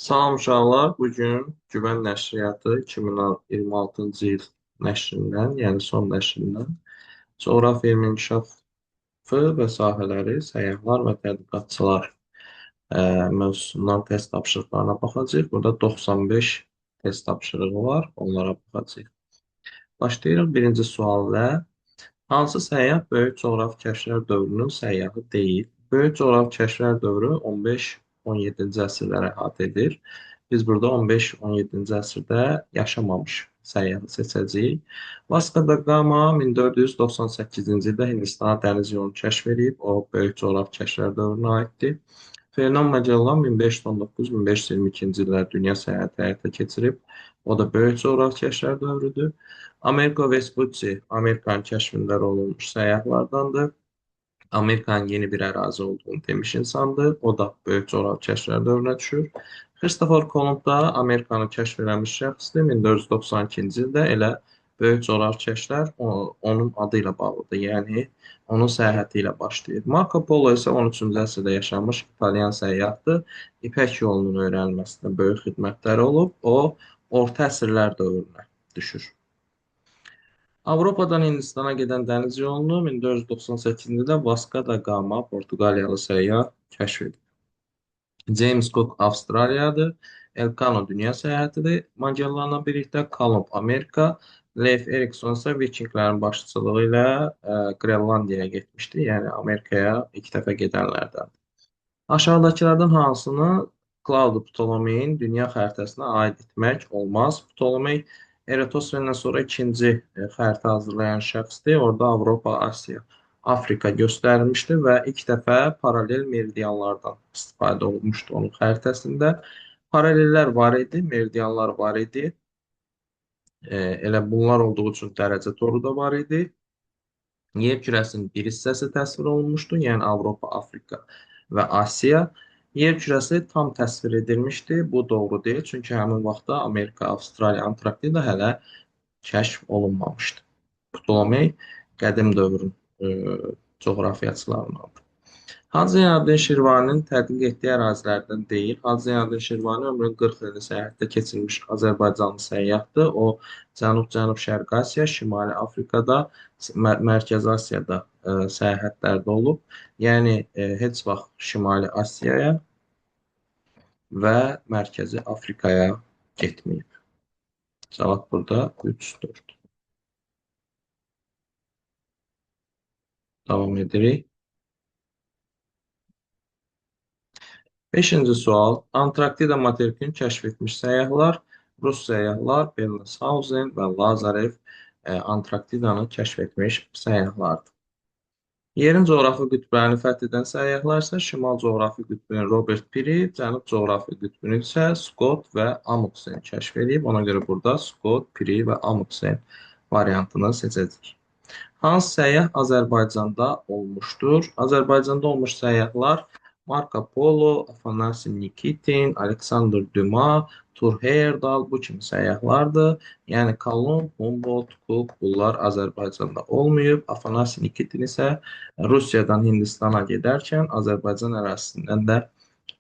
Salam uşaqlar, bugün Güvən Nəşriyyatı 2026-cı il nəşrindən, yəni son nəşrindən coğrafiya elmi inkişafı və sahələri, səyyahlar və tədqiqatçılar mövzusundan test tapşırıqlarına baxacağıq. Burada 95 test tapşırığı var, onlara baxacağıq. Başlayırıq birinci sualla. Hansı səyyah böyük coğrafi kəşflər dövrünün səyyahı deyil? Böyük coğrafi kəşflər dövrü 15-17-ci əsrləri əhatə edir. Biz burada 15-17-ci əsrdə yaşamamış səyyahı seçəcəyik. Vasco da Gama 1498-ci ildə Hindistana dəniz yolunu kəşf edib. O, böyük coğrafi kəşflər dövrünə aiddir. Fernand Magellan 1519-1522-ci illər dünya səyahəti həyata keçirib. O da böyük coğrafi kəşflər dövrüdür. Amerigo Vespucci Amerikanın kəşfində rol olmuş səyyahlardandır. Amerikanın yeni bir ərazi olduğunu demiş insandır. O da böyük coğrafi kəşflər dövrünə düşür. Christopher Columb da Amerikanı kəşf eləmiş şəxsdir. 1492-ci ildə elə böyük coğrafi kəşflər onun adı ilə bağlıdır. Yəni onun səyahəti ilə başlayır. Marco Polo isə 13-cü əsrdə yaşamış İtalyan səyyahdır. İpək yolunun öyrənilməsində böyük xidmətləri olub. O, orta əsrlər dövrünə düşür. Avropadan Hindistana gedən dəniz yolunu 1498-ci ildə Vasco da Gama Portuqaliyalı səyyah kəşf edib. James Cook Avstraliyadır. Elcano dünya səyahətidir. Magellanla birlikdə Kolumb Amerika, Leif Erikson isə Vikinglərin başçılığı ilə Qrenlandiyaya getmişdi. Yəni Amerikaya ilk dəfə gedənlərdən. Aşağıdakılardan hansını Claude Ptolemeyin dünya xəritəsinə aid etmək olmaz? Ptolomey Eratosfendən sonra ikinci xəritə hazırlayan şəxsdir. Orada Avropa, Asiya, Afrika göstərilmişdi və ilk dəfə paralel meridianlardan istifadə olunmuşdu onun xəritəsində. Paralellər var idi, meridianlar var idi. Elə bunlar olduğu üçün dərəcə toru da var idi. Yer kürəsinin bir hissəsi təsvir olunmuşdu, yəni Avropa, Afrika və Asiya. Yer kürəsi tam təsvir edilmişdi. Bu doğru deyil, çünki həmin vaxtda Amerika, Avstraliya, Antarktida hələ kəşf olunmamışdı. Ptolomey qədim dövrün coğrafiyaçılarındandır. Hacı Zeynalabdin Şirvaninin tədqiq etdiyi ərazilərdən deyil. Hacı Zeynalabdin Şirvani ömrünün 40 ilini səyahətdə keçirmiş Azərbaycanlı səyyahdır. O, Cənub-Şərqi Asiya, Şimali Afrikada, Mərkəzi Asiyada səyahətlərdə olub. Yəni, heç vaxt Şimali Asiyaya və Mərkəzi Afrikaya getməyib. Cavab burada 3-4. Davam edirik. 5-ci sual. Antarktida materikini kəşf etmiş səyyahlar, Rus səyyahlar Bellingshausen və Lazarev Antarktidanı kəşf etmiş səyyahlardır. Yerin coğrafi qütblərini fəth edən səyyahlar isə Şimal coğrafi qütbünü Robert Piri, Cənub coğrafi qütbünü isə Scott və Amundsen kəşf edib. Ona görə burada Scott, Piri və Amundsen variantını seçəcəyik. Hansı səyyah Azərbaycanda olmuşdur? Azərbaycanda olmuş səyyahlar Marco Polo, Afanasi Nikitin, Aleksandr Dumas, Tur Heyerdahl bu kimi səyyahlardır. Yəni Kolumb, Humboldt, Cook bunlar Azərbaycanda olmayıb. Afanasi Nikitin isə Rusiyadan Hindistana gedərkən Azərbaycan ərazisindən də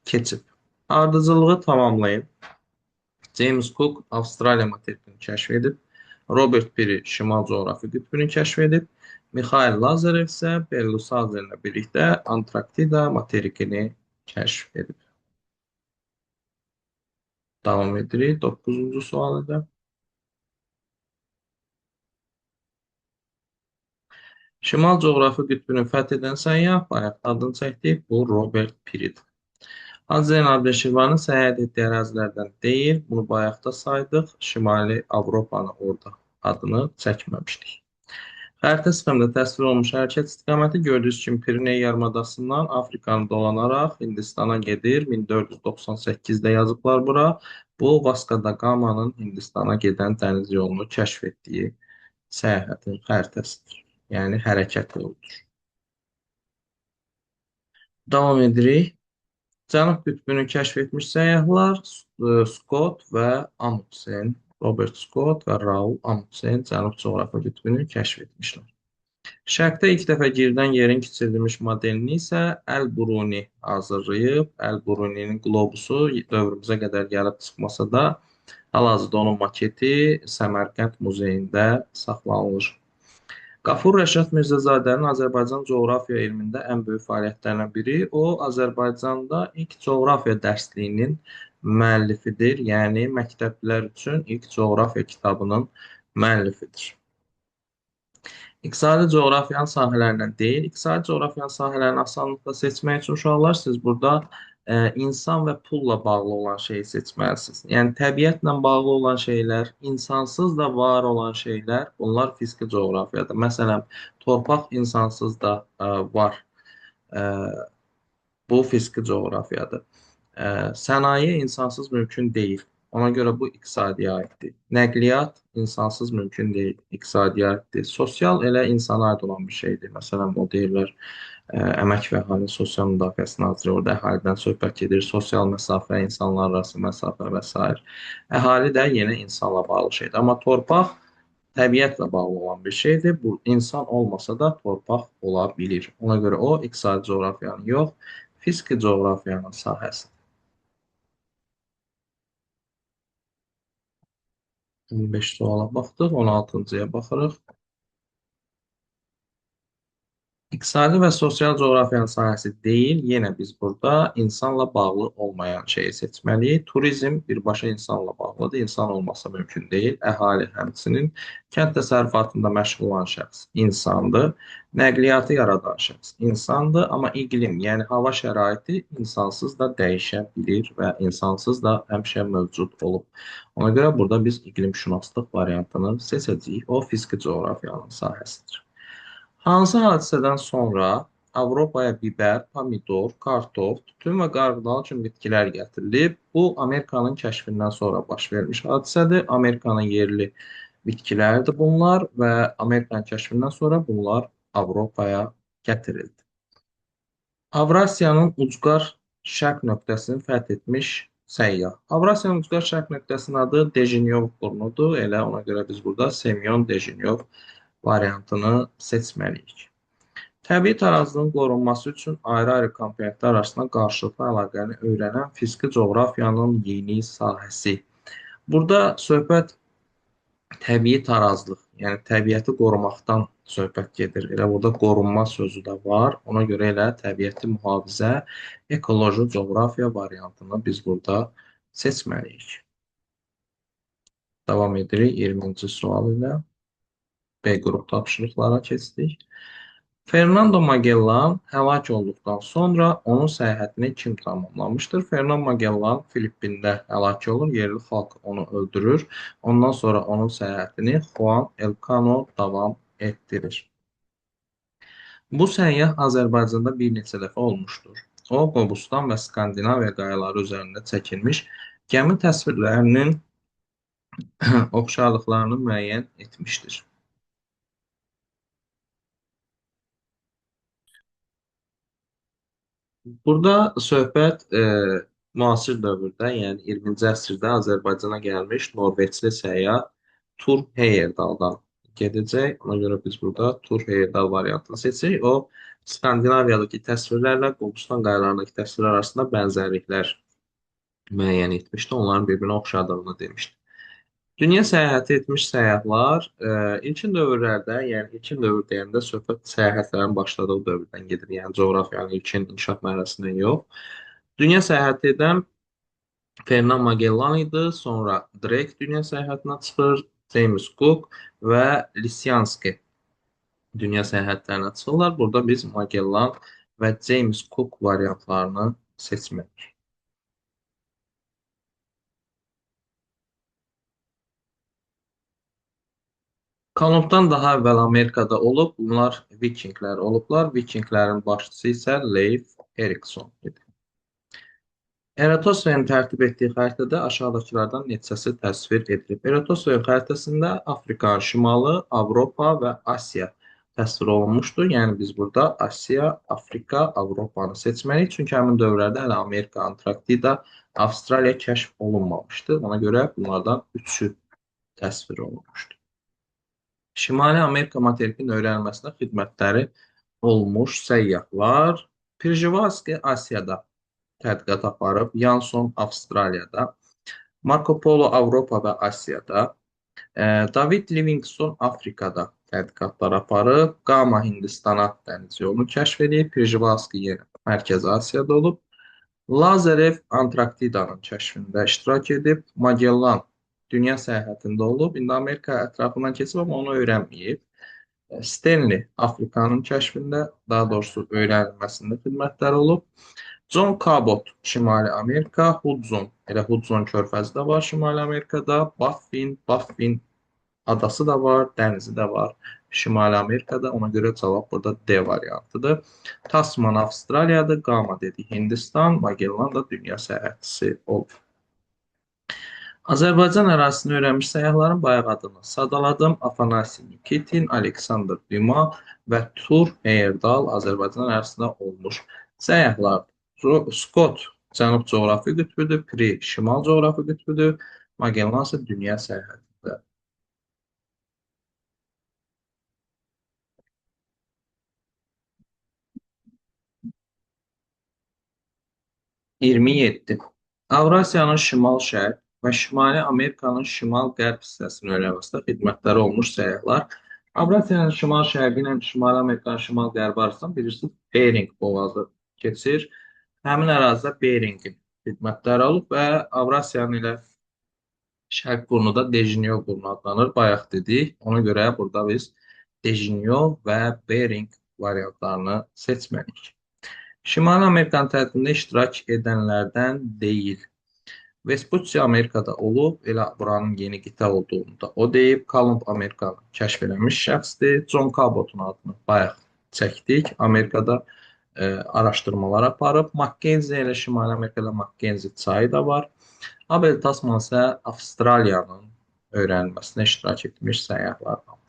keçib. Ardıcılığı tamamlayın. James Cook Avstraliya materikini kəşf edib. Robert Piri Şimal coğrafi qütbünü kəşf edib. Mikhail Lazarev isə Bellingshausenlə birlikdə Antarktida materikini kəşf edib. Davam edirik 9-cu sualıda. Şimal coğrafi qütbünü fəth edən səyyah bayaq adını çəkdik. Bu Robert Piridir. Hacı Zeynalabdin Şirvanın səyahət etdiyi ərazilərdən deyil. Bunu bayaq da saydıq. Şimali Avropanı orada adını çəkməmişdik. Xəritə sxemində təsvir olunmuş hərəkət istiqaməti gördüyünüz kimi Piriney yarımadasından Afrikanı dolanaraq Hindistana gedir. 1498-də yazıblar bura. Bu, Vasco da Gama'nın Hindistana gedən dəniz yolunu kəşf etdiyi səyahətin xəritəsidir. Yəni, hərəkət yoludur. Davam edirik. Cənub qütbünü kəşf etmiş səyyahlar Scott və Amundsen. Robert Scott və Raul Amundsen Cənub coğrafi qütbünü kəşf etmişlər. Şərqdə ilk dəfə yerdən yerin kiçildilmiş modelini isə Əl-Bruni hazırlayıb. Əl-Bruninin qlobusu dövrümüzə qədər gəlib çıxmasa da, hal-hazırda onun maketi Səmərqənd muzeyində saxlanılır. Qafur Rəşad Mirzəcadənin Azərbaycan coğrafiya elmində ən böyük fəaliyyətlərindən biri, o Azərbaycanda ilk coğrafiya dərsliyinin müəllifidir. Yəni məktəblilər üçün ilk coğrafiya kitabının müəllifidir. İqtisadi coğrafiyanın sahələrindən deyil. İqtisadi coğrafiyanın sahələrini asanlıqla seçmək üçün uşaqlar siz burada insan və pulla bağlı olan şeyi seçməlisiniz. Yəni təbiətlə bağlı olan şeylər, insansız da var olan şeylər, bunlar fiziki coğrafiyadır. Məsələn, torpaq insansız da var. Ə, Bu fiziki coğrafiyadır. Sənaye insansız mümkün deyil. Ona görə bu iqtisadiyyata aiddir. Nəqliyyat insansız mümkün deyil, iqtisadiyyata aiddir. Sosial elə insana aid olan bir şeydir. Məsələn, o deyirlər, Əmək və Əhalinin Sosial Müdafiəsi Naziri orada əhalidən söhbət gedir, sosial məsafə, insanlar arası məsafə və s. Əhali də yenə insanla bağlı şeydir. Amma torpaq təbiətlə bağlı olan bir şeydir. Bu insan olmasa da torpaq ola bilir. Ona görə o iqtisadi coğrafiyanın yox, fiziki coğrafiyanın sahəsidir. 15 suala baxdıq, 16-cıya baxırıq. İqtisadi və sosial coğrafiyanın sahəsi deyil, yenə biz burada insanla bağlı olmayan şeyi seçməliyik. Turizm birbaşa insanla bağlıdır, insan olmasa mümkün deyil. Əhali həmçinin kənd təsərrüfatında məşğul olan şəxs insandır. Nəqliyyatı yaradan şəxs insandır, amma iqlim, yəni hava şəraiti insansız da dəyişə bilir və insansız da həmişə mövcud olub. Ona görə burada biz iqlimşünaslıq variantını seçəcəyik. O fiziki coğrafiyanın sahəsidir. Hansı hadisədən sonra Avropaya bibər, pomidor, kartof, tütün və qarğıdalı kimi bitkilər gətirilib? Bu, Amerikanın kəşfindən sonra baş vermiş hadisədir. Amerikanın yerli bitkilərdir bunlar və Amerikanın kəşfindən sonra bunlar Avropaya gətirildi. Avrasiyanın ucqar şərq nöqtəsini fəth etmiş səyyah. Avrasiyanın ucqar şərq nöqtəsinin adı Dejinyov burnudur. Elə ona görə biz burada Semyon Dejinyov variantını seçməliyik. Təbii tarazlığın qorunması üçün ayrı-ayrı komponentlər arasında qarşılıqlı əlaqəni öyrənən fiziki coğrafiyanın yeni sahəsi. Burada söhbət təbii tarazlıq, yəni təbiəti qorumaqdan söhbət gedir. Elə burada qorunma sözü də var. Ona görə elə təbiəti mühafizə, ekoloji coğrafiya variantını biz burada seçməliyik. Davam edirik 20-ci sual ilə. B qrup tapşırıqlara keçdik. Fernando Magellan həlak olduqdan sonra onun səyahətini kim tamamlamışdır? Fernando Magellan Filippində həlak olur, yerli xalq onu öldürür. Ondan sonra onun səyahətini Juan Elcano davam etdirir. Bu səyyah Azərbaycanda bir neçə dəfə olmuşdur. O, Qobustan və Skandinaviya qayaları üzərində çəkilmiş gəmi təsvirlərinin oxşarlıqlarını müəyyən etmişdir. Burada söhbət müasir dövrdə, yəni 20-ci əsrdə Azərbaycana gəlmiş Norveçli səyyah Tur Heyerdaldan gedəcək. Ona görə biz burada Tur Heyerdal variantını seçirik. O, Skandinaviyadakı təsvirlərlə Qobustan qayalarındakı təsvirlər arasında bənzərliklər müəyyən etmişdi. Onların bir-birinə oxşadığını demişdi. Dünya səyahəti etmiş səyyahlar ilkin dövrlərdə, yəni ilkin dövr deyəndə söhbət səyahətlərin başladığı dövrdən gedir. Yəni coğrafiyanın ilkin inkişaf mərhələsindən yox. Dünya səyahəti edən Fernand Magellan idi, sonra Drake dünya səyahətinə çıxır, James Cook və Lisyanski dünya səyahətlərinə çıxırlar. Burada biz Magellan və James Cook variantlarını seçməliyik. Kolumbdan daha əvvəl Amerikada olub, bunlar Vikinglər olublar. Vikinglərin başçısı isə Leif Erikson idi. Eratosferin tərtib etdiyi xəritədə aşağıdakılardan neçəsi təsvir edilib? Eratosferin xəritəsində Afrikanın şimalı, Avropa və Asiya təsvir olunmuşdur. Yəni biz burada Asiya, Afrika, Avropanı seçməliyik. Çünki həmin dövrlərdə hələ Amerika, Antarktida, Avstraliya kəşf olunmamışdı. Ona görə bunlardan üçü təsvir olunmuşdur. Şimali Amerika materikinin öyrənilməsinə xidmətləri olmuş səyyahlar Prjevalski Asiyada tədqiqat aparıb, Yanson Avstraliyada, Marco Polo Avropa və Asiyada, David Livingstone Afrikada tədqiqatlar aparıb, Qama Hindistana dəniz yolunu kəşf edib, Prjevalski yenə Mərkəzi Asiyada olub, Lazarev Antarktidanın kəşfində iştirak edib, Magellan dünya səyahətində olub, indi Amerika ətrafından keçib, amma onu öyrənməyib. Stanley Afrikanın kəşfində, daha doğrusu öyrənilməsində xidmətləri olub. John Cabot Şimali Amerika, Hudson, elə Hudson körfəzi də var Şimali Amerikada, Baffin adası da var, dənizi də var Şimali Amerikada. Ona görə cavab burada D variantıdır. Tasman Avstraliyadır, Qama dedi Hindistan, Magellan da dünya səyahətçisi olub. Azərbaycan ərazisini öyrənmiş səyyahların bayaq adını sadaladım. Afanasi Nikitin, Aleksandr Duma və Tur Heyerdal Azərbaycan ərazisində olmuş səyyahlardır. Scott Cənub coğrafi qütbüdür, Pri Şimal coğrafi qütbüdür, Magellan isə dünya səyahətində. 27. Avrasiyanın şimal-şərq və Şimali Amerikanın şimal-qərb hissəsini öyrənməsində xidmətləri olmuş səyyahlar Avrasiyanın şimal-şərqi ilə Şimali Amerikanın şimal-qərbi arasında bilirsiniz Bering boğazı keçir. Həmin ərazidə Beringin xidmətləri olub və Avrasiyanın ilə şərq burnu da Dejinyo burnu adlanır. Bayaq dedik. Ona görə burada biz Dejinyo və Bering variantlarını seçməliyik. Şimali Amerikanın tədqiqatında iştirak edənlərdən deyil. Vespucci Amerikada olub, elə buranın yeni qitə olduğunu da o deyib. Kolumb Amerikanı kəşf edilmiş şəxsdir. John Cabot'un adını bayaq çəkdik. Amerikada araşdırmalar aparıb. Mackenzie ilə Şimali Amerikada Mackenzie çayı da var. Abel Tasman isə Avstraliyanın öyrənilməsinə iştirak etmiş səyyahlardan.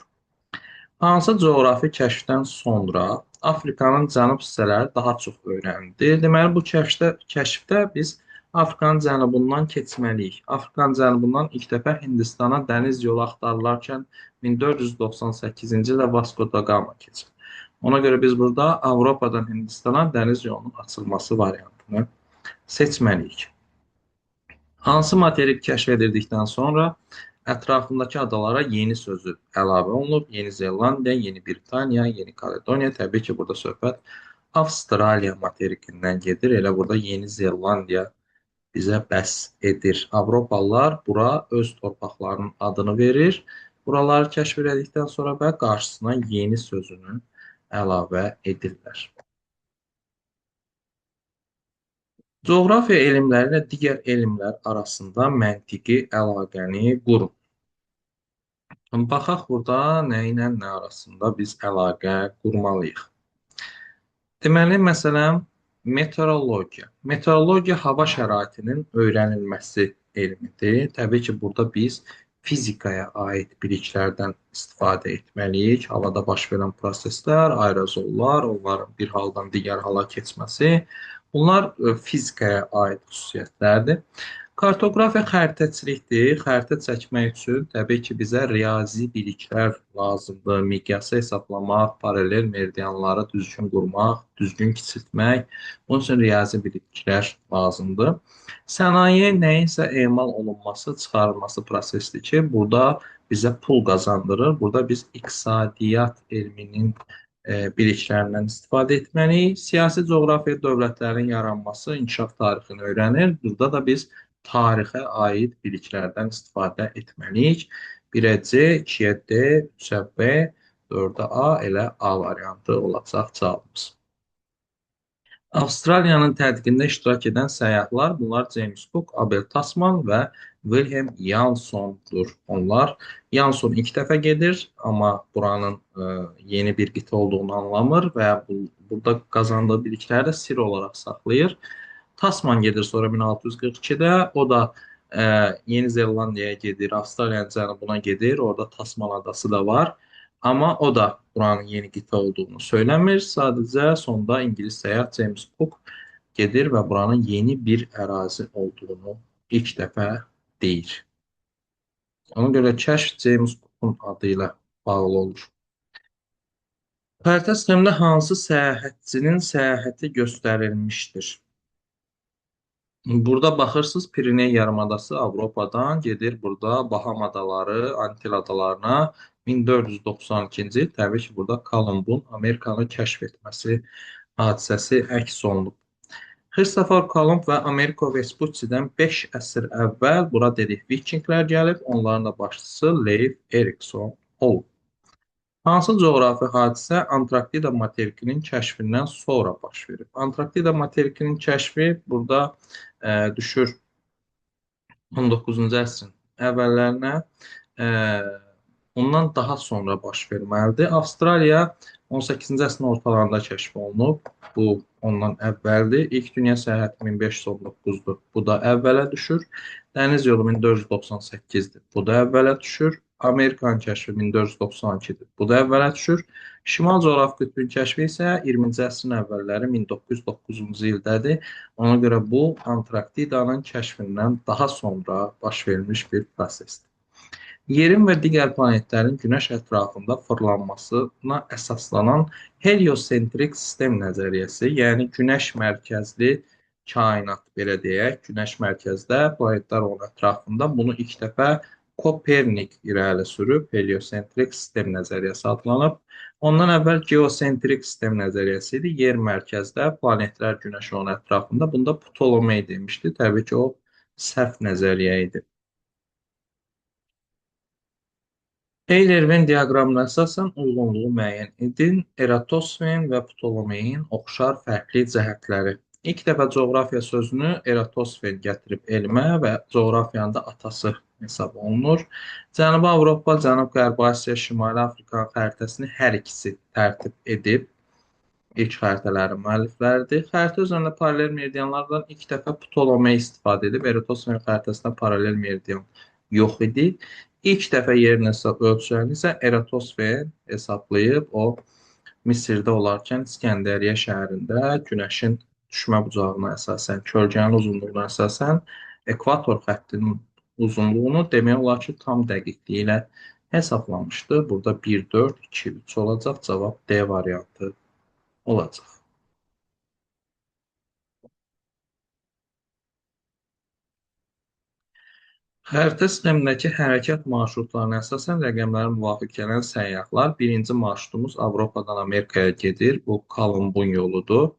Hansı coğrafi kəşfdən sonra Afrikanın cənub hissələri daha çox öyrənildi? Deməli, bu kəşfdə biz Afrikanın cənubundan keçməliyik. Afrikanın cənubundan ilk dəfə Hindistana dəniz yolu axtarılarkən 1498-ci ildə Vasco da Gama keçib. Ona görə biz burada Avropadan Hindistana dəniz yolunun açılması variantını seçməliyik. Hansı materik kəşf edildikdən sonra ətrafındakı adalara yeni sözü əlavə olunub? Yeni Zelandiya, Yeni Britaniya, Yeni Kaledoniya. Təbii ki, burada söhbət Avstraliya materikindən gedir. Elə burada Yeni Zelandiya bizə bəs edir. Avropalılar bura öz torpaqlarının adını verir. Buraları kəşf edildikdən sonra və qarşısına yeni sözünü əlavə edirlər. Coğrafiya elmləri ilə digər elmlər arasında məntiqi əlaqəni qurun. Baxaq burada nə ilə nə arasında biz əlaqə qurmalıyıq. Deməli, məsələn, meteorologiya. Meteorologiya hava şəraitinin öyrənilməsi elmidir. Təbii ki, burada biz fizikaya aid biliklərdən istifadə etməliyik. Havada baş verən proseslər, aerozollar, onların bir haldan digər hala keçməsi, bunlar fizikaya aid xüsusiyyətlərdir. Kartoqrafiya xəritəçilikdir. Xəritə çəkmək üçün təbii ki, bizə riyazi biliklər lazımdır. Miqyası hesablamaq, paralel meridianları düzgün qurmaq, düzgün kiçiltmək. Bunun üçün riyazi biliklər lazımdır. Sənaye nəyinsə emal olunması, çıxarılması prosesidir ki, burada bizə pul qazandırır. Burada biz iqtisadiyyat elminin biliklərindən istifadə etməliyik. Siyasi coğrafiya dövlətlərin yaranması, inkişaf tarixini öyrənir. Burada da biz tarixə aid biliklərdən istifadə etməliyik. 1-ə C, 2-yə D, 3-ə B, 4-ə A elə A variantı olacaq cavabımız. Avstraliyanın tədqiqində iştirak edən səyyahlar, bunlar James Cook, Abel Tasman və Wilhelm Janssondur. Onlar, Jansson ilk dəfə gedir, amma buranın yeni bir qitə olduğunu anlamır və burada qazandığı bilikləri də sir olaraq saxlayır. Tasman gedir sonra 1642-də, o da Yeni Zelandiyaya gedir, Avstraliyanın cənubuna gedir, orada Tasman adası da var. Amma o da buranın yeni qitə olduğunu söyləmir. Sadəcə sonda İngilis səyyah James Cook gedir və buranın yeni bir ərazi olduğunu ilk dəfə deyir. Ona görə kəşf James Cook'un adı ilə bağlı olur. Xəritə sistemində hansı səyahətçinin səyahəti göstərilmişdir? Burada baxırsınız, Piriney yarımadası Avropadan gedir burada Baham adaları, Antil adalarına 1492-ci il. Təbii ki, burada Kolumbun Amerikanı kəşf etməsi hadisəsi əks olunub. Christopher Kolumb və Amerigo Vespucci-dən 5 əsr əvvəl bura dedik Vikinglər gəlib, onların da başçısı Leif Erikson olub. Hansı coğrafi hadisə Antarktida materikinin kəşfindən sonra baş verib? Antarktida materikinin kəşfi burada düşür 19-cu əsrin əvvəllərinə, ə, ondan daha sonra baş verməlidir. Avstraliya 18-ci əsrin ortalarında kəşf olunub. Bu ondan əvvəldir. İlk dünya səyahəti 1519-dur. Bu da əvvələ düşür. Dəniz yolu 1498-dir. Bu da əvvələ düşür. Amerikanın kəşfi 1492-dir. Bu da əvvələ düşür. Şimal coğrafi qütbün kəşfi isə 20-ci əsrin əvvəlləri 1909-cu ildədir. Ona görə bu Antarktidanın kəşfindən daha sonra baş vermiş bir prosesdir. Yerin və digər planetlərin Günəş ətrafında fırlanmasına əsaslanan heliosentrik sistem nəzəriyyəsi, yəni Günəş mərkəzli kainat, belə deyək, Günəş mərkəzdə, planetlər onun ətrafında, bunu ilk dəfə Kopernik irəli sürüb, heliosentrik sistem nəzəriyyəsi adlanıb. Ondan əvvəl geosentrik sistem nəzəriyyəsi idi, yer mərkəzdə, planetlər Günəş onun ətrafında, bunda Ptolomey demişdi, təbii ki, o səhv nəzəriyyə idi. Eyler-Venn diaqramına əsasən uyğunluğu müəyyən edin. Eratosfen və Ptolomeyin oxşar fərqli cəhətləri. İlk dəfə coğrafiya sözünü Eratosfen gətirib elmə və coğrafiyanın da atası hesab olunur. Cənubi Avropa, Cənub-Qərbi Asiya, Şimali Afrikanın xəritəsini hər ikisi tərtib edib. İlk xəritələrin müəllifləridir. Xəritə üzərində paralel meridianlardan ilk dəfə Ptolomey istifadə edib. Eratosfen xəritəsində paralel meridian yox idi. İlk dəfə yerin ölçülərini isə Eratosfen hesablayıb, o Misirdə olarkən İskəndəriyyə şəhərində günəşin düşmə bucağına əsasən, kölgənin uzunluğuna əsasən ekvator xəttinin uzunluğunu demək olar ki, tam dəqiqliyi ilə hesablamışdı. Burada 1, 4, 2, 3 olacaq. Cavab D variantı olacaq. Xəritə sistemindəki hərəkət marşrutlarına əsasən rəqəmlərə müvafiq gələn səyyahlar. Birinci marşrutumuz Avropadan Amerikaya gedir. Bu Kolumbun yoludur.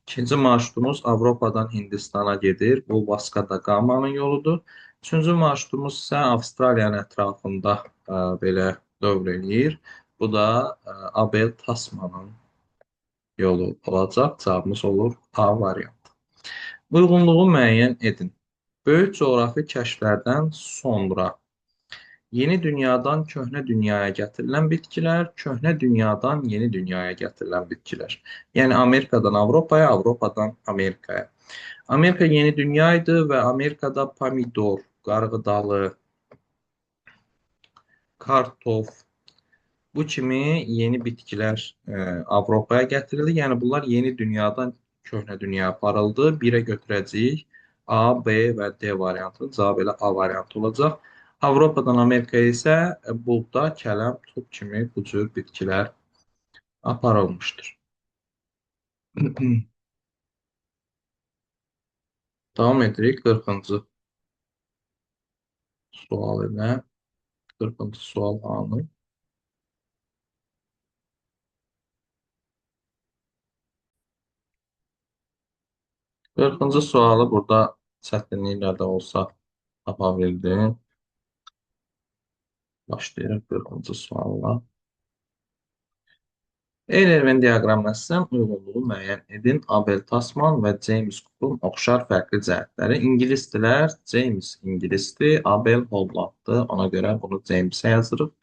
İkinci marşrutumuz Avropadan Hindistana gedir. Bu Vasco da Gama'nın yoludur. Üçüncü marşrutumuz isə Avstraliyanın ətrafında belə dövr eləyir. Bu da Abel Tasmanın yolu olacaq. Cavabımız olur A variantı. Uyğunluğu müəyyən edin. Böyük coğrafi kəşflərdən sonra yeni dünyadan köhnə dünyaya gətirilən bitkilər, köhnə dünyadan yeni dünyaya gətirilən bitkilər. Yəni Amerikadan Avropaya, Avropadan Amerikaya. Amerika yeni dünya idi və Amerikada pomidor, qarğıdalı, kartof, bu kimi yeni bitkilər Avropaya gətirildi. Yəni bunlar yeni dünyadan köhnə dünyaya aparıldı. Birə götürəcəyik. A, B və D variantı. Cavab elə A variantı olacaq. Avropadan Amerikaya isə buğda, kələm, turp kimi bu cür bitkilər aparılmışdır. Davam edirik 40-cı sual ilə. 40-cı sual anı. 40-cı sualı burada çətinliklə də olsa tapa bildim. Başlayırıq 40-cı sualla. Eyler-Venn diaqramına əsasən uyğunluğu müəyyən edin. Abel Tasman və James Cook'un oxşar fərqli cəhətləri. İngilisdilər, James ingilisdir, Abel Hollanddır. Ona görə bunu Jamesə yazırıq.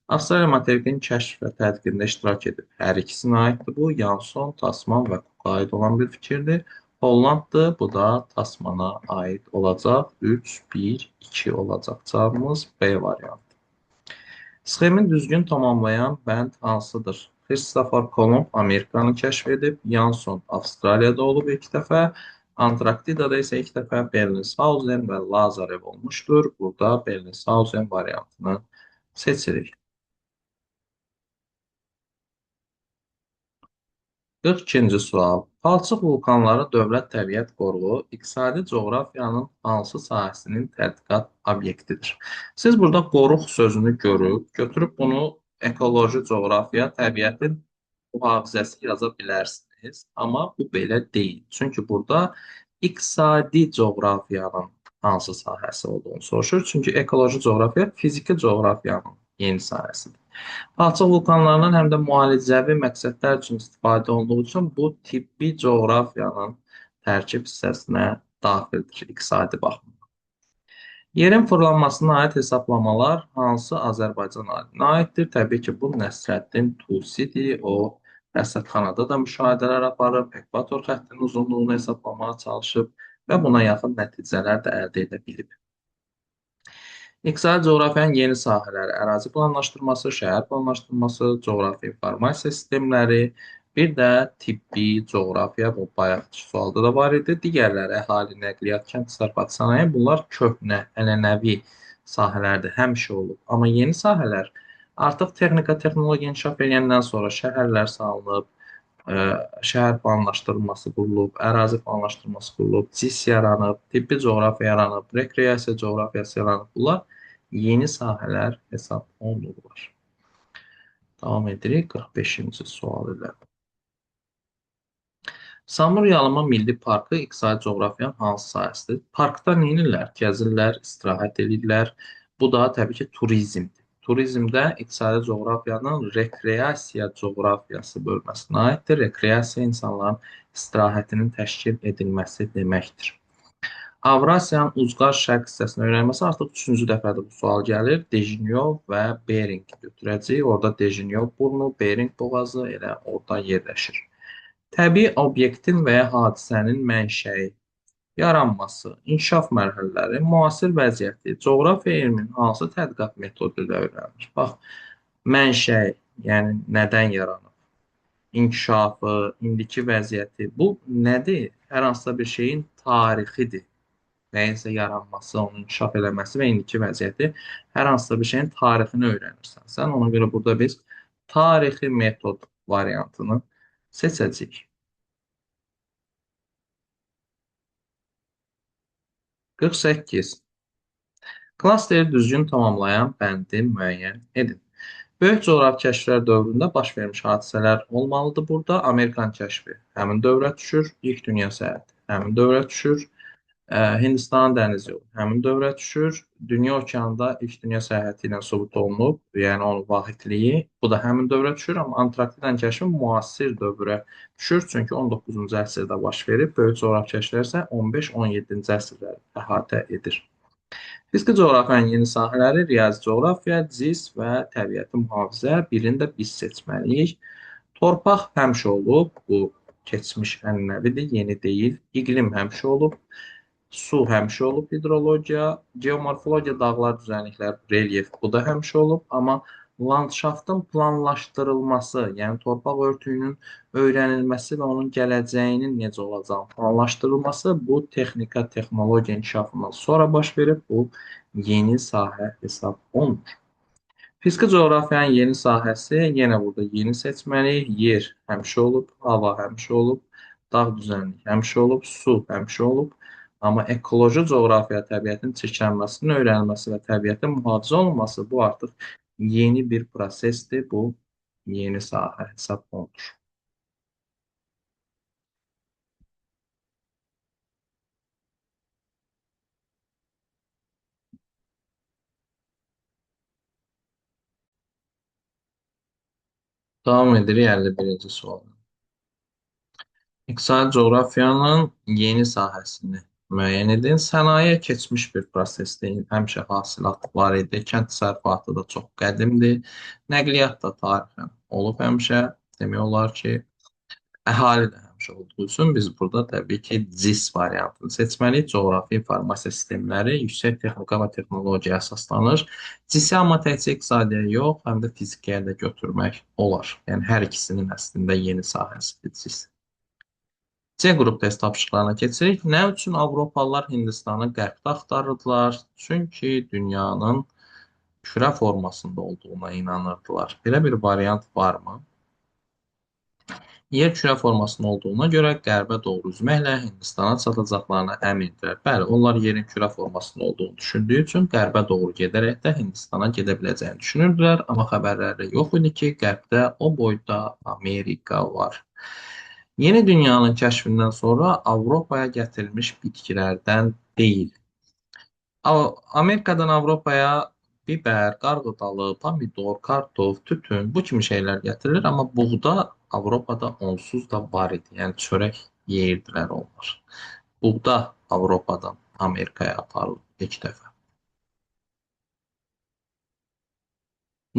Avstraliya materikinin kəşf və tədqiqində iştirak edib. Hər ikisinə aiddir bu. Yanson, Tasman və Cook'a aid olan bir fikirdir. Hollanddır, bu da Tasmana aid olacaq. 3, 1, 2 olacaq. Cavabımız B variantı. Sxemin düzgün tamamlayan bənd hansıdır? Christopher Kolumb Amerikanı kəşf edib, Yanson Avstraliyada olub ilk dəfə, Antarktidada isə ilk dəfə Bellingshausen və Lazarev olmuşdur. Burada Bellingshausen variantını seçirik. 42-ci sual. Palçıq vulkanları Dövlət Təbiət Qoruğu iqtisadi coğrafiyanın hansı sahəsinin tədqiqat obyektidir? Siz burada qoruq sözünü götürüb bunu ekoloji coğrafiya, təbiətin mühafizəsi yaza bilərsiniz. Amma bu belə deyil. Çünki burada iqtisadi coğrafiyanın hansı sahəsi olduğunu soruşur. Çünki ekoloji coğrafiya fiziki coğrafiyanın yeni sahəsidir. Alçaq vulkanlarından həm də müalicəvi məqsədlər üçün istifadə olunduğu üçün bu tibbi coğrafiyanın tərkib hissəsinə daxildir iqtisadi baxımdan. Yerin fırlanmasına aid hesablamalar hansı Azərbaycan aliminə aiddir? Təbii ki, bu Nəsrəddin Tusidir. O rəsədxanada da müşahidələr aparıb, ekvator xəttinin uzunluğunu hesablamağa çalışıb və buna yaxın nəticələr də əldə edə bilib. İqtisadi coğrafiyanın yeni sahələri, ərazi planlaşdırması, şəhər planlaşdırması, coğrafi informasiya sistemləri, bir də tibbi coğrafiya, bu bayaqki sualda da var idi. Digərləri əhali, nəqliyyat, kənd təsərrüfatı sənaye, bunlar köhnə, ənənəvi sahələrdir, həmişə olub. Amma yeni sahələr artıq texnika, texnologiya inkişaf edəndən sonra şəhərlər salınıb, ə, şəhər planlaşdırılması qurulub, ərazi planlaşdırılması qurulub, CIS yaranıb, tibbi coğrafiya yaranıb, rekreasiya coğrafiyası yaranıb. Bunlar yeni sahələr hesab olunurlar. Davam edirik 45-ci sual ilə. Samur Yalama Milli Parkı iqtisadi coğrafiyanın hansı sahəsidir? Parkda neynirlər? Gəzirlər, istirahət edirlər. Bu da təbii ki, turizmdir. Turizmdə iqtisadi coğrafiyanın rekreasiya coğrafiyası bölməsinə aiddir. Rekreasiya insanların istirahətinin təşkil edilməsi deməkdir. Avrasiyanın uzqar şərq hissəsini öyrənməsi artıq üçüncü dəfədir bu sual gəlir. Dejinyo və Bering götürəcəyik. Orada Dejinyo burnu, Bering boğazı elə orada yerləşir. Təbii obyektin və ya hadisənin mənşəyi, yaranması, inkişaf mərhələləri, müasir vəziyyəti, coğrafiya elminin hansı tədqiqat metodu ilə öyrənilir? Bax, mənşəyi, yəni nədən yaranıb, inkişafı, indiki vəziyyəti, bu nədir? Hər hansısa bir şeyin tarixidir. Nəyinsə yaranması, onun inkişaf eləməsi və indiki vəziyyəti, hər hansısa bir şeyin tarixini öyrənirsən. Sən ona görə burada biz tarixi metod variantını seçəcəyik. 48. Klasteri düzgün tamamlayan bəndi müəyyən edin. Böyük coğrafi kəşflər dövründə baş vermiş hadisələr olmalıdır burada. Amerikan kəşfi həmin dövrə düşür. İlk dünya səyahəti həmin dövrə düşür. Hindistan dəniz yolu həmin dövrə düşür. Dünya okeanında ilk dünya səyahəti ilə sübut olunub, yəni onun vahidliyi, bu da həmin dövrə düşür, amma Antarktidanın kəşfi müasir dövrə düşür, çünki 19-cu əsrdə baş verib, böyük coğrafi kəşflər isə 15-17-ci əsrləri əhatə edir. Fiziki coğrafiyanın yeni sahələri riyazi coğrafiya, CIS və təbiəti mühafizə, birini də biz seçməliyik. Torpaq həmişə olub, bu keçmiş ənənəvidir, yeni deyil. İqlim həmişə olub. Su həmişə olub, hidrologiya, geomorfologiya, dağlar, düzənliklər, relyef, bu da həmişə olub, amma landşaftın planlaşdırılması, yəni torpaq örtüyünün öyrənilməsi və onun gələcəyinin necə olacağını planlaşdırılması bu texnika, texnologiya inkişafından sonra baş verib, bu yeni sahə hesab olunur. Fiziki coğrafiyanın yeni sahəsi, yenə burada yeni seçməliyik. Yer həmişə olub, hava həmişə olub, dağ düzənlik həmişə olub, su həmişə olub. Amma ekoloji coğrafiya, təbiətin çirklənməsinin öyrənilməsi və təbiətin mühafizə olunması bu artıq yeni bir prosesdir. Bu yeni sahə hesab olunur. Davam edirik 51-ci sualda. İqtisadi coğrafiyanın yeni sahəsini müəyyən edin. Sənaye keçmiş bir prosesdir. Həmişə hasilat var idi. Kənd təsərrüfatı da çox qədimdir. Nəqliyyat da tarixən olub həmişə. Demək olar ki, əhali də həmişə olduğu üçün biz burada təbii ki, CIS variantını seçməliyik. Coğrafi informasiya sistemləri yüksək texnika və texnologiya əsaslanır. CIS-i amma təkcə iqtisadiyyaya yox, həm də fizikaya da götürmək olar. Yəni hər ikisinin əslində yeni sahəsidir CIS. C qrup test tapşırıqlarına keçirik. Nə üçün Avropalılar Hindistanı qərbdə axtarırdılar? Çünki dünyanın kürə formasında olduğuna inanırdılar. Belə bir variant varmı? Yer kürə formasında olduğuna görə qərbə doğru üzməklə Hindistana çatacaqlarına əmindirlər. Bəli, onlar yerin kürə formasında olduğunu düşündüyü üçün qərbə doğru gedərək də Hindistana gedə biləcəyini düşünürdülər, amma xəbərləri yox idi ki, qərbdə o boyda Amerika var. Yeni dünyanın kəşfindən sonra Avropaya gətirilmiş bitkilərdən deyil. Amerikadan Avropaya biber, qarğıdalı, pomidor, kartof, tütün bu kimi şeylər gətirilir, amma buğda Avropada onsuz da var idi. Yəni çörək yeyirdilər onlar. Buğda Avropadan Amerikaya aparılıb ilk dəfə.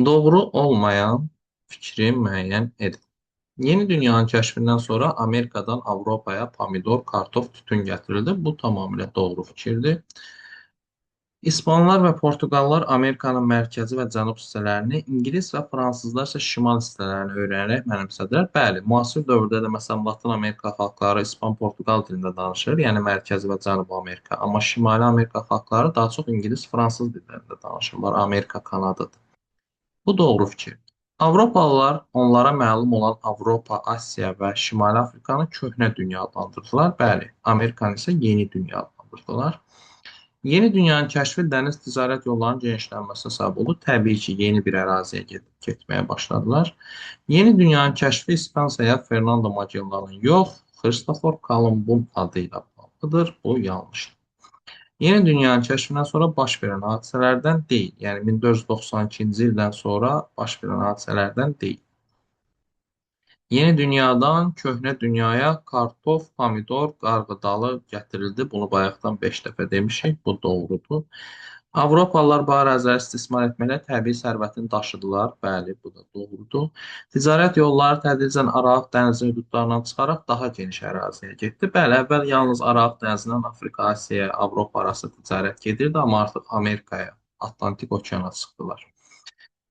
Doğru olmayan fikri müəyyən edin. Yeni dünyanın kəşfindən sonra Amerikadan Avropaya pomidor, kartof, tütün gətirildi. Bu tamamilə doğru fikirdir. İspanlar və Portuqallar Amerikanın mərkəzi və cənub hissələrini, İngilis və fransızlar isə şimal hissələrini öyrənərək mənimsədilər. Bəli, müasir dövrdə də məsələn Latın Amerika xalqları İspan, Portuqal dilində danışır, yəni mərkəzi və cənubi Amerika. Amma Şimali Amerika xalqları daha çox İngilis, fransız dillərində danışırlar. Amerika, Kanadadır. Bu doğru fikir. Avropalılar onlara məlum olan Avropa, Asiya və Şimali Afrikanı köhnə dünya adlandırdılar. Bəli, Amerikanı isə yeni dünya adlandırdılar. Yeni dünyanın kəşfi dəniz ticarət yollarının genişlənməsinə səbəb oldu. Təbii ki, yeni bir əraziyə getməyə başladılar. Yeni dünyanın kəşfi İspansaya Fernando Magellan'ın yox, Christopher Columbus'un adı ilə bağlıdır. Bu yanlışdır. Yeni dünyanın kəşfindən sonra baş verən hadisələrdən deyil. Yəni 1492-ci ildən sonra baş verən hadisələrdən deyil. Yeni dünyadan köhnə dünyaya kartof, pomidor, qarğıdalı gətirildi. Bunu bayaqdan 5 dəfə demişik. Bu doğrudur. Avropalılar bu əraziləri istismar etməklə təbii sərvətini daşıdılar. Bəli, bu da doğrudur. Ticarət yolları tədricən Aralıq dənizi hüdudlarından çıxaraq daha geniş əraziyə getdi. Bəli, əvvəl yalnız Aralıq dənizindən Afrika, Asiya, Avropa arası ticarət gedirdi, amma artıq Amerikaya, Atlantik okeana çıxdılar.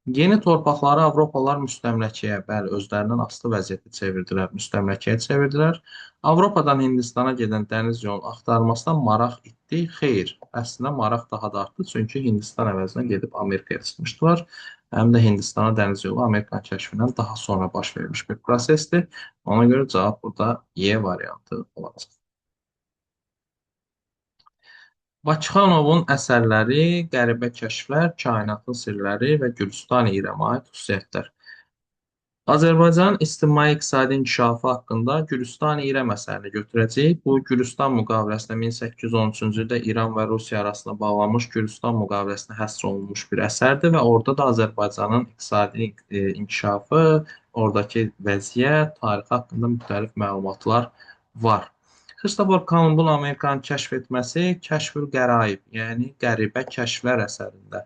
Yeni torpaqları Avropalılar müstəmləkəyə, bəli, özlərindən asılı vəziyyətə çevirdilər, müstəmləkəyə çevirdilər. Avropadan Hindistana gedən dəniz yolunun axtarılmasına maraq etdi. Xeyr, əslində maraq daha da artdı, çünki Hindistan əvəzinə gedib Amerikaya çıxmışdılar. Həm də Hindistana dəniz yolu Amerikanın kəşfindən daha sonra baş vermiş bir prosesdir. Ona görə cavab burada E variantı olacaq. Bakıxanovun əsərləri, Qəribə kəşflər, Kainatın sirləri və Gülüstan-i-İrəmə aid xüsusiyyətlər. Azərbaycanın ictimai-iqtisadi inkişafı haqqında Gülüstan-i-İrəm əsərini götürəcəyik. Bu, Gülüstan müqaviləsində 1813-cü ildə İran və Rusiya arasında bağlanmış Gülüstan müqaviləsinə həsr olunmuş bir əsərdir və orada da Azərbaycanın iqtisadi inkişafı, oradakı vəziyyət, tarixi haqqında müxtəlif məlumatlar var. Christopher Columbus'un Amerikanı kəşf etməsi Kəşfül Qəraib, yəni qəribə kəşflər əsərində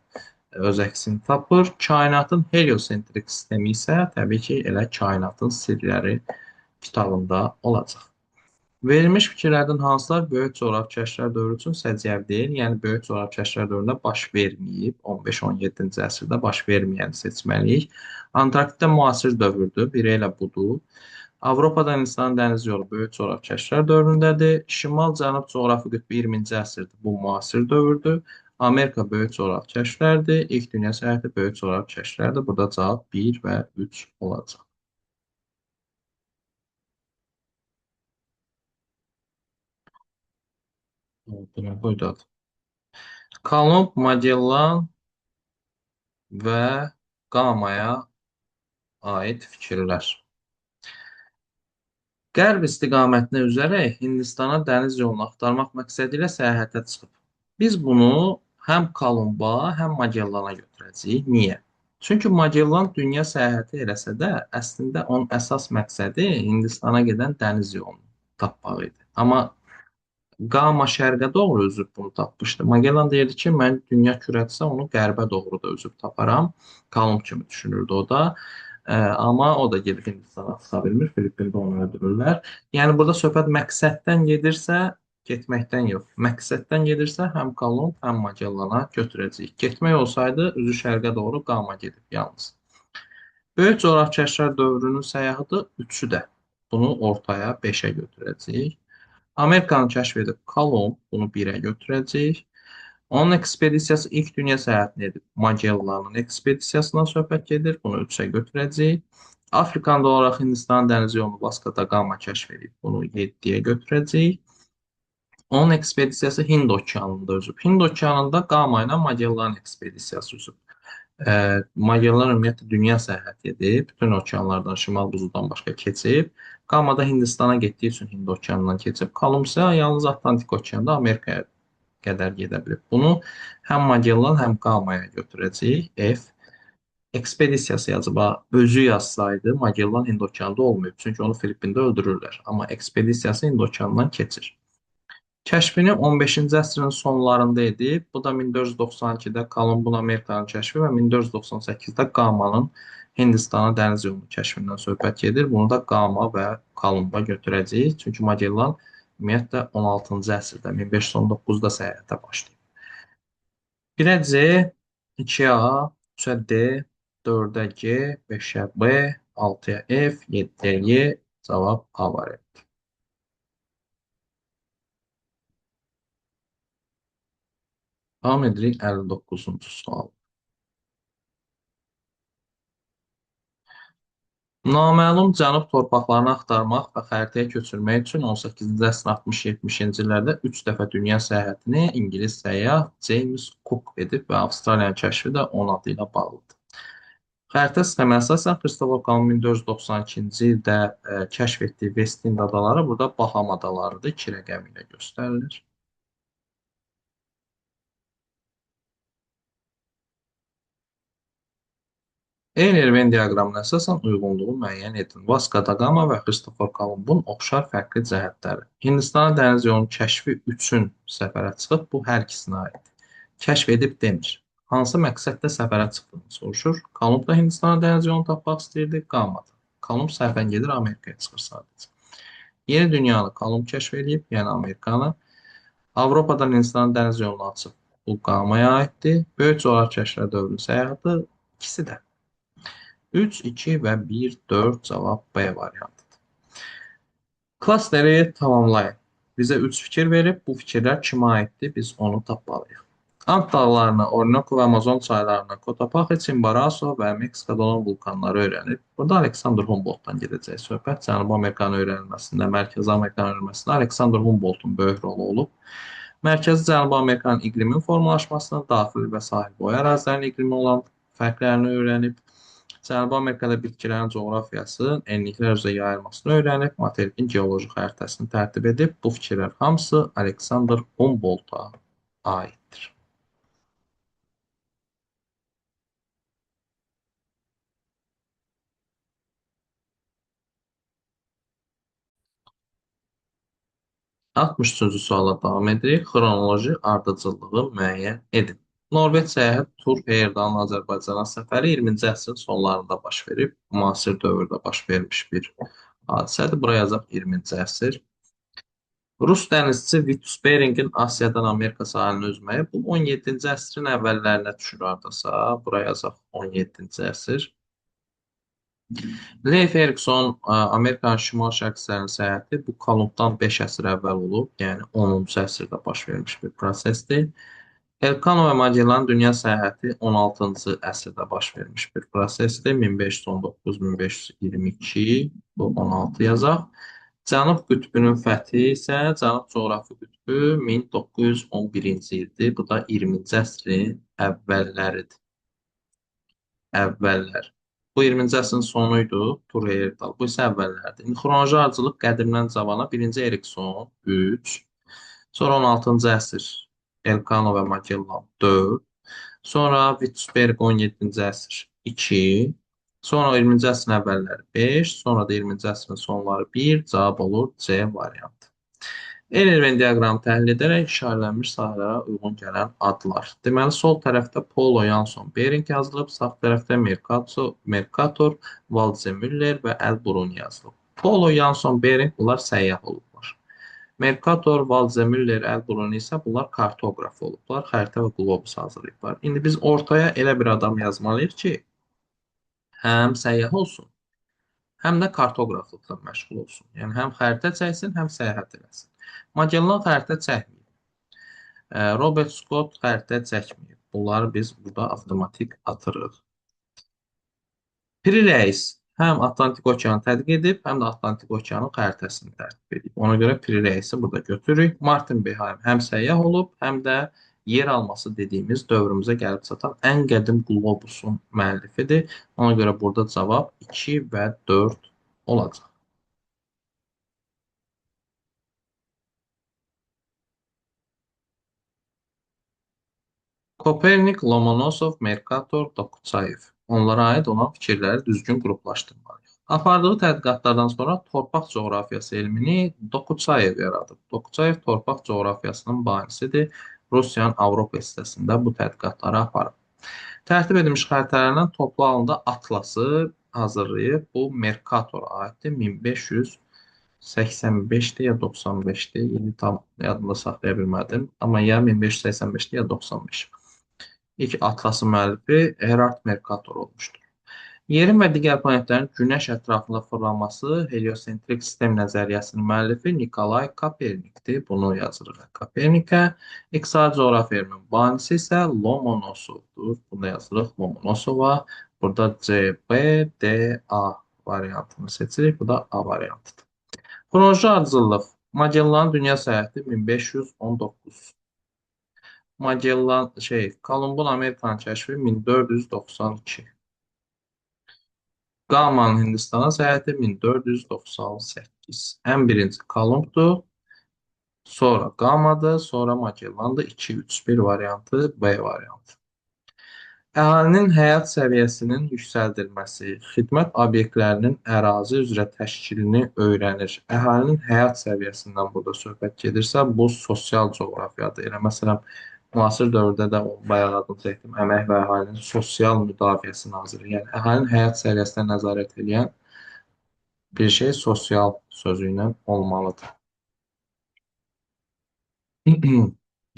öz əksini tapır. Kainatın heliosentrik sistemi isə təbii ki, elə Kainatın sirləri kitabında olacaq. Verilmiş fikirlərdən hansılar böyük coğrafi kəşflər dövrü üçün səciyyəvi deyil, yəni böyük coğrafi kəşflər dövründə baş verməyib, 15-17-ci əsrdə baş verməyəni seçməliyik. Antarktida müasir dövrdür, biri elə budur. Avropadan Hindistan dəniz yolu böyük coğrafi kəşflər dövründədir. Şimal-Cənub coğrafi qütbü 20-ci əsrdir, bu müasir dövrdür. Amerika böyük coğrafi kəşflərdir. İlk dünya səyahəti böyük coğrafi kəşflərdir. Burada cavab 1 və 3 olacaq. Demək, buydu adı. Kolumb, Magellan və Qamaya aid fikirlər. Qərb istiqamətinə üzərək Hindistana dəniz yolunu axtarmaq məqsədi ilə səyahətə çıxıb. Biz bunu həm Kolumba, həm Magellana götürəcəyik. Niyə? Çünki Magellan dünya səyahəti eləsə də, əslində onun əsas məqsədi Hindistana gedən dəniz yolunu tapmaq idi. Amma Qama şərqə doğru üzüb bunu tapmışdı. Magellan deyirdi ki, mən dünya kürədirsə onu qərbə doğru da üzüb taparam. Kolumb kimi düşünürdü o da. Amma o da gedib Hindistana çıxa bilmir. Filippində onu öldürürlər. Yəni burada söhbət məqsəddən gedirsə, getməkdən yox. Məqsəddən gedirsə həm Kolumb, həm Magellana götürəcəyik. Getmək olsaydı üzü şərqə doğru Qama gedib yalnız. Böyük coğrafi kəşflər dövrünün səyyahıdır üçü də. Bunu ortaya 5-ə götürəcəyik. Amerikanı kəşf edib Kolumb, bunu 1-ə götürəcəyik. Onun ekspedisiyası ilk dünya səyahətini edib Magellanın ekspedisiyasından söhbət gedir. Bunu 3-ə götürəcəyik. Afrikanda olaraq Hindistan dəniz yolunu Vasco da Gama kəşf edib. Bunu 7-yə götürəcəyik. Onun ekspedisiyası Hind okeanında üzüb. Hind okeanında Gama ilə Magellan ekspedisiyası üzüb. Magellan ümumiyyətlə dünya səyahəti edib. Bütün okeanlardan, şimal buzuldan başqa keçib. Gama da Hindistana getdiyi üçün Hind okeanından keçib. Kolumb isə yalnız Atlantik okeanda Amerikaya qədər gedə bilib. Bunu həm Magellan, həm Gamaya götürəcəyik. F. Ekspedisiyası yazıb. Özü yazsaydı Magellan Hind okeanında olmayıb. Çünki onu Filippində öldürürlər. Amma ekspedisiyası Hind okeanından keçir. Kəşfini 15-ci əsrin sonlarında edib. Bu da 1492-də Kolumbun Amerikanın kəşfi və 1498-də Qamanın Hindistana dəniz yolunu kəşfindən söhbət gedir. Bunu da Qama və Kolumba götürəcəyik. Çünki Magellan ümumiyyətlə 16-cı əsrdə 1519-da səyahətə başlayıb. 1-ə C, 2-A, 3-ə D, 4-ə G, 5-ə B, 6-ya F, 7-yə Y. Cavab A variantı. Davam edirik 59-cu sual. Naməlum cənub torpaqlarını axtarmaq və xəritəyə köçürmək üçün 18-ci əsrin 60-70-ci illərdə 3 dəfə dünya səyahətini ingilis səyyah James Cook edib və Avstraliyanın kəşfi də onun adı ilə bağlıdır. Xəritə sxeminə əsasən Kristofer Kolumb 1492-ci ildə kəşf etdiyi West Hind adaları burada Baham adalarıdır. 2 rəqəmi ilə göstərilir. Eyler Venn diaqramına əsasən uyğunluğu müəyyən edin. Vasco da Gama və Kristofer Kolumbun oxşar fərqli cəhətləri. Hindistana dəniz yolunun kəşfi üçün səfərə çıxıb, bu hər ikisinə aiddir. Kəşf edib demir. Hansı məqsədlə səfərə çıxdığını soruşur. Kolumb da Hindistana dəniz yolunu tapmaq istəyirdi, Gama da. Kolumb səhvən gedir, Amerikaya çıxır sadəcə. Yeni dünyanı Kolumb kəşf edib, yəni Amerikanı. Avropadan Hindistana dəniz yolunu açıb, bu Gamaya aiddir. Böyük coğrafi kəşflər dövrünün səyahəti ikisi də. 3, 2 və 1, 4 cavab B variantıdır. Klasteri tamamlayın. Bizə 3 fikir verib, bu fikirlər kimə aiddir? Biz onu tapmalıyıq. Ant dağlarını, Orinoco və Amazon çaylarını, Cotopaxi, Chimborazo və Meksikada olan vulkanları öyrənib. Burada Alexander Humboldtdan gedəcək söhbət. Cənubi Amerikanın öyrənilməsində, Mərkəzi Amerikanın öyrənilməsində Alexander Humboldtun böyük rolu olub. Mərkəzi Cənubi Amerikanın iqlimin formalaşmasını, daxili və sahil boyu ərazilərin iqlimi olan fərqlərini öyrənib. Cənubi Amerikada bitkilərin coğrafiyası, enliklər üzrə yayılmasını öyrənib, materikin geoloji xəritəsini tərtib edib. Bu fikirlər hamısı Alexander Humboldta aiddir. 63-cü suala davam edirik. Xronoloji ardıcıllığı müəyyən edin. Norveç səyahət tur Heyerdanın Azərbaycana səfəri 20-ci əsrin sonlarında baş verib. Müasir dövrdə baş vermiş bir hadisədir. Buraya yazaq 20-ci əsr. Rus dənizçi Vitus Beringin Asiyadan Amerika sahilinə üzməyi bu 17-ci əsrin əvvəllərinə düşür hardasa. Buraya yazaq 17-ci əsr. Leif Erikson Amerikanın şimal-şərq hissələrinin səyahəti bu Kolumbdan 5 əsr əvvəl olub, yəni 10-cu əsrdə baş vermiş bir prosesdir. Elkano və Magellan dünya səyahəti 16-cı əsrdə baş vermiş bir prosesdir. 1519-1522 bu 16 yazaq. Cənub qütbünün fəthi isə Cənub coğrafi qütbü 1911-ci ildir. Bu da 20-ci əsrin əvvəlləridir. Əvvəllər. Bu 20-ci əsrin sonu idi, Tureyerdal. Bu isə əvvəllərdir. İndi xronoloji ardıcıllıq qədimdən cavana 1-ci Erikson 3, sonra 16-cı əsr Elkano və Magellan 4, sonra Vitusberg 17-ci əsr 2, sonra 20-ci əsrin əvvəlləri 5, sonra da 20-ci əsrin sonları 1, cavab olur C variantı. Eyler-Venn diaqramı təhlil edərək işarələnmiş sahələrə uyğun gələn adlar. Deməli, sol tərəfdə Polo, Yanson, Bering yazılıb, sağ tərəfdə Mercator, Waldseemüller və Elbruni yazılıb. Polo, Yanson, Bering bunlar səyyah olublar. Mercator, Waldseemüller, Elbruni isə bunlar kartoqraf olublar, xəritə və qlobus hazırlayıblar. İndi biz ortaya elə bir adam yazmalıyıq ki, həm səyyah olsun, həm də kartoqraflıqla məşğul olsun. Yəni, həm xəritə çəksin, həm səyahət eləsin. Magellan xəritə çəkməyib. Robert Scott xəritə çəkməyib. Bunları biz burada avtomatik atırıq. Piri rəis həm Atlantik okeanı tədqiq edib, həm də Atlantik okeanın xəritəsini tərtib edib. Ona görə Piri Reisi burada götürürük. Martin Behaim həm səyyah olub, həm də yer alması dediyimiz dövrümüzə gəlib çatan ən qədim qlobusun müəllifidir. Ona görə burada cavab 2 və 4 olacaq. Kopernik, Lomonosov, Mercator, Dokuçayev. Onlara aid olan fikirləri düzgün qruplaşdırmalıyıq. Apardığı tədqiqatlardan sonra torpaq coğrafiyası elmini Dokuçayev yaradıb. Dokuçayev torpaq coğrafiyasının banisidir. Rusiyanın Avropa hissəsində bu tədqiqatları aparıb. Tərtib edilmiş xəritələrdən toplu halında atlası hazırlayıb. Bu Mercatora aiddir. 1585-dir ya 95-dir. İlini tam yadımda saxlaya bilmədim. Amma ya 1585-dir ya 95. İlk Atlasın müəllifi Erhard Mercator olmuşdur. Yerin və digər planetlərin Günəş ətrafında fırlanması heliosentrik sistem nəzəriyyəsinin müəllifi Nikolay Kopernikdir. Bunu yazırıq Kopernikə. İqtisadi coğrafiya elminin banisi isə Lomonosovdur. Bunu yazırıq Lomonosova. Burada C, B, D, A variantını seçirik. Bu da A variantıdır. Xronoloji ardıcıllıq. Magellan Dünya Səyahəti 1519. Kolumbun Amerikanı kəşfi 1492. Qalmanın Hindistana səyahəti 1498. Ən birinci Kolumbdur, sonra Qalmadır, sonra Magellandır. 2-3-1 variantı, B variantı. Əhalinin həyat səviyyəsinin yüksəldilməsi, xidmət obyektlərinin ərazi üzrə təşkilini öyrənir. Əhalinin həyat səviyyəsindən burada söhbət gedirsə, bu sosial coğrafiyadır. Elə məsələn, müasir dövrdə də bayaq adını çəkdim, Əmək və Əhalinin Sosial Müdafiəsi Naziri. Yəni əhalinin həyat səviyyəsinə nəzarət edən bir şey sosial sözü ilə olmalıdır.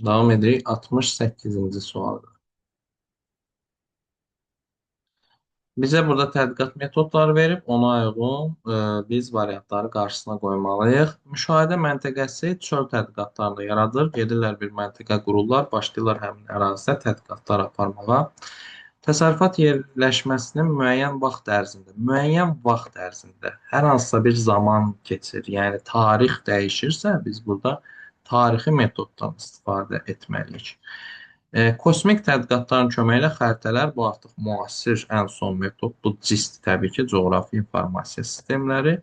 Davam edirik 68-ci sual. Bizə burada tədqiqat metodları verib, ona uyğun biz variantları qarşısına qoymalıyıq. Müşahidə məntəqəsi çöl tədqiqatlarını yaradır. Gedirlər bir məntəqə qururlar, başlayırlar həmin ərazidə tədqiqatlar aparmağa. Təsərrüfat yerləşməsinin müəyyən vaxt ərzində hər hansısa bir zaman keçir, yəni tarix dəyişirsə, biz burada tarixi metoddan istifadə etməliyik. Kosmik tədqiqatların köməyi ilə xəritələr bu artıq müasir ən son metod. Bu CIST təbii ki, coğrafi informasiya sistemləri.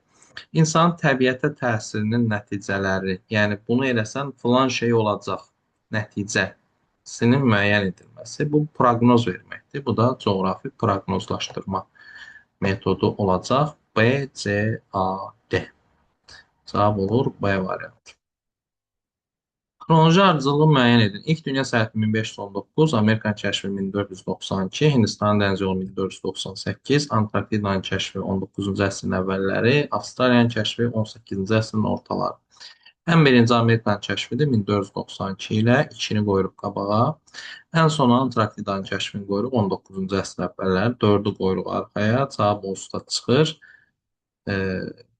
İnsanın təbiətə təsirinin nəticələri, yəni bunu eləsən filan şey olacaq nəticəsinin müəyyən edilməsi. Bu proqnoz verməkdir. Bu da coğrafi proqnozlaşdırma metodu olacaq. B, C, A, D. Cavab olur B variantı. Xronoloji ardıcıllığı müəyyən edin. İlk dünya səyahəti 1519, Amerikan kəşfi 1492, Hindistan dəniz yolu 1498, Antarktidanın kəşfi 19-cu əsrin əvvəlləri, Avstraliyanın kəşfi 18-ci əsrin ortaları. Ən birinci Amerikan kəşfidir 1492 ilə 2-ni qoyuruq qabağa. Ən sona Antarktidanın kəşfini qoyuruq 19-cu əsrin əvvəlləri, 4-ü qoyuruq arxaya, cavab onsuz da çıxır.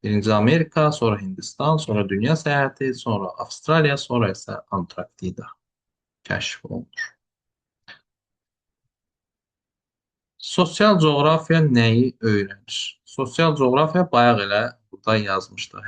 Birinci Amerika, sonra Hindistan, sonra dünya səyahəti, sonra Avstraliya, sonra isə Antarktida kəşf olunur. Sosial coğrafiya nəyi öyrənir? Sosial coğrafiya bayaq elə burada yazmışdı.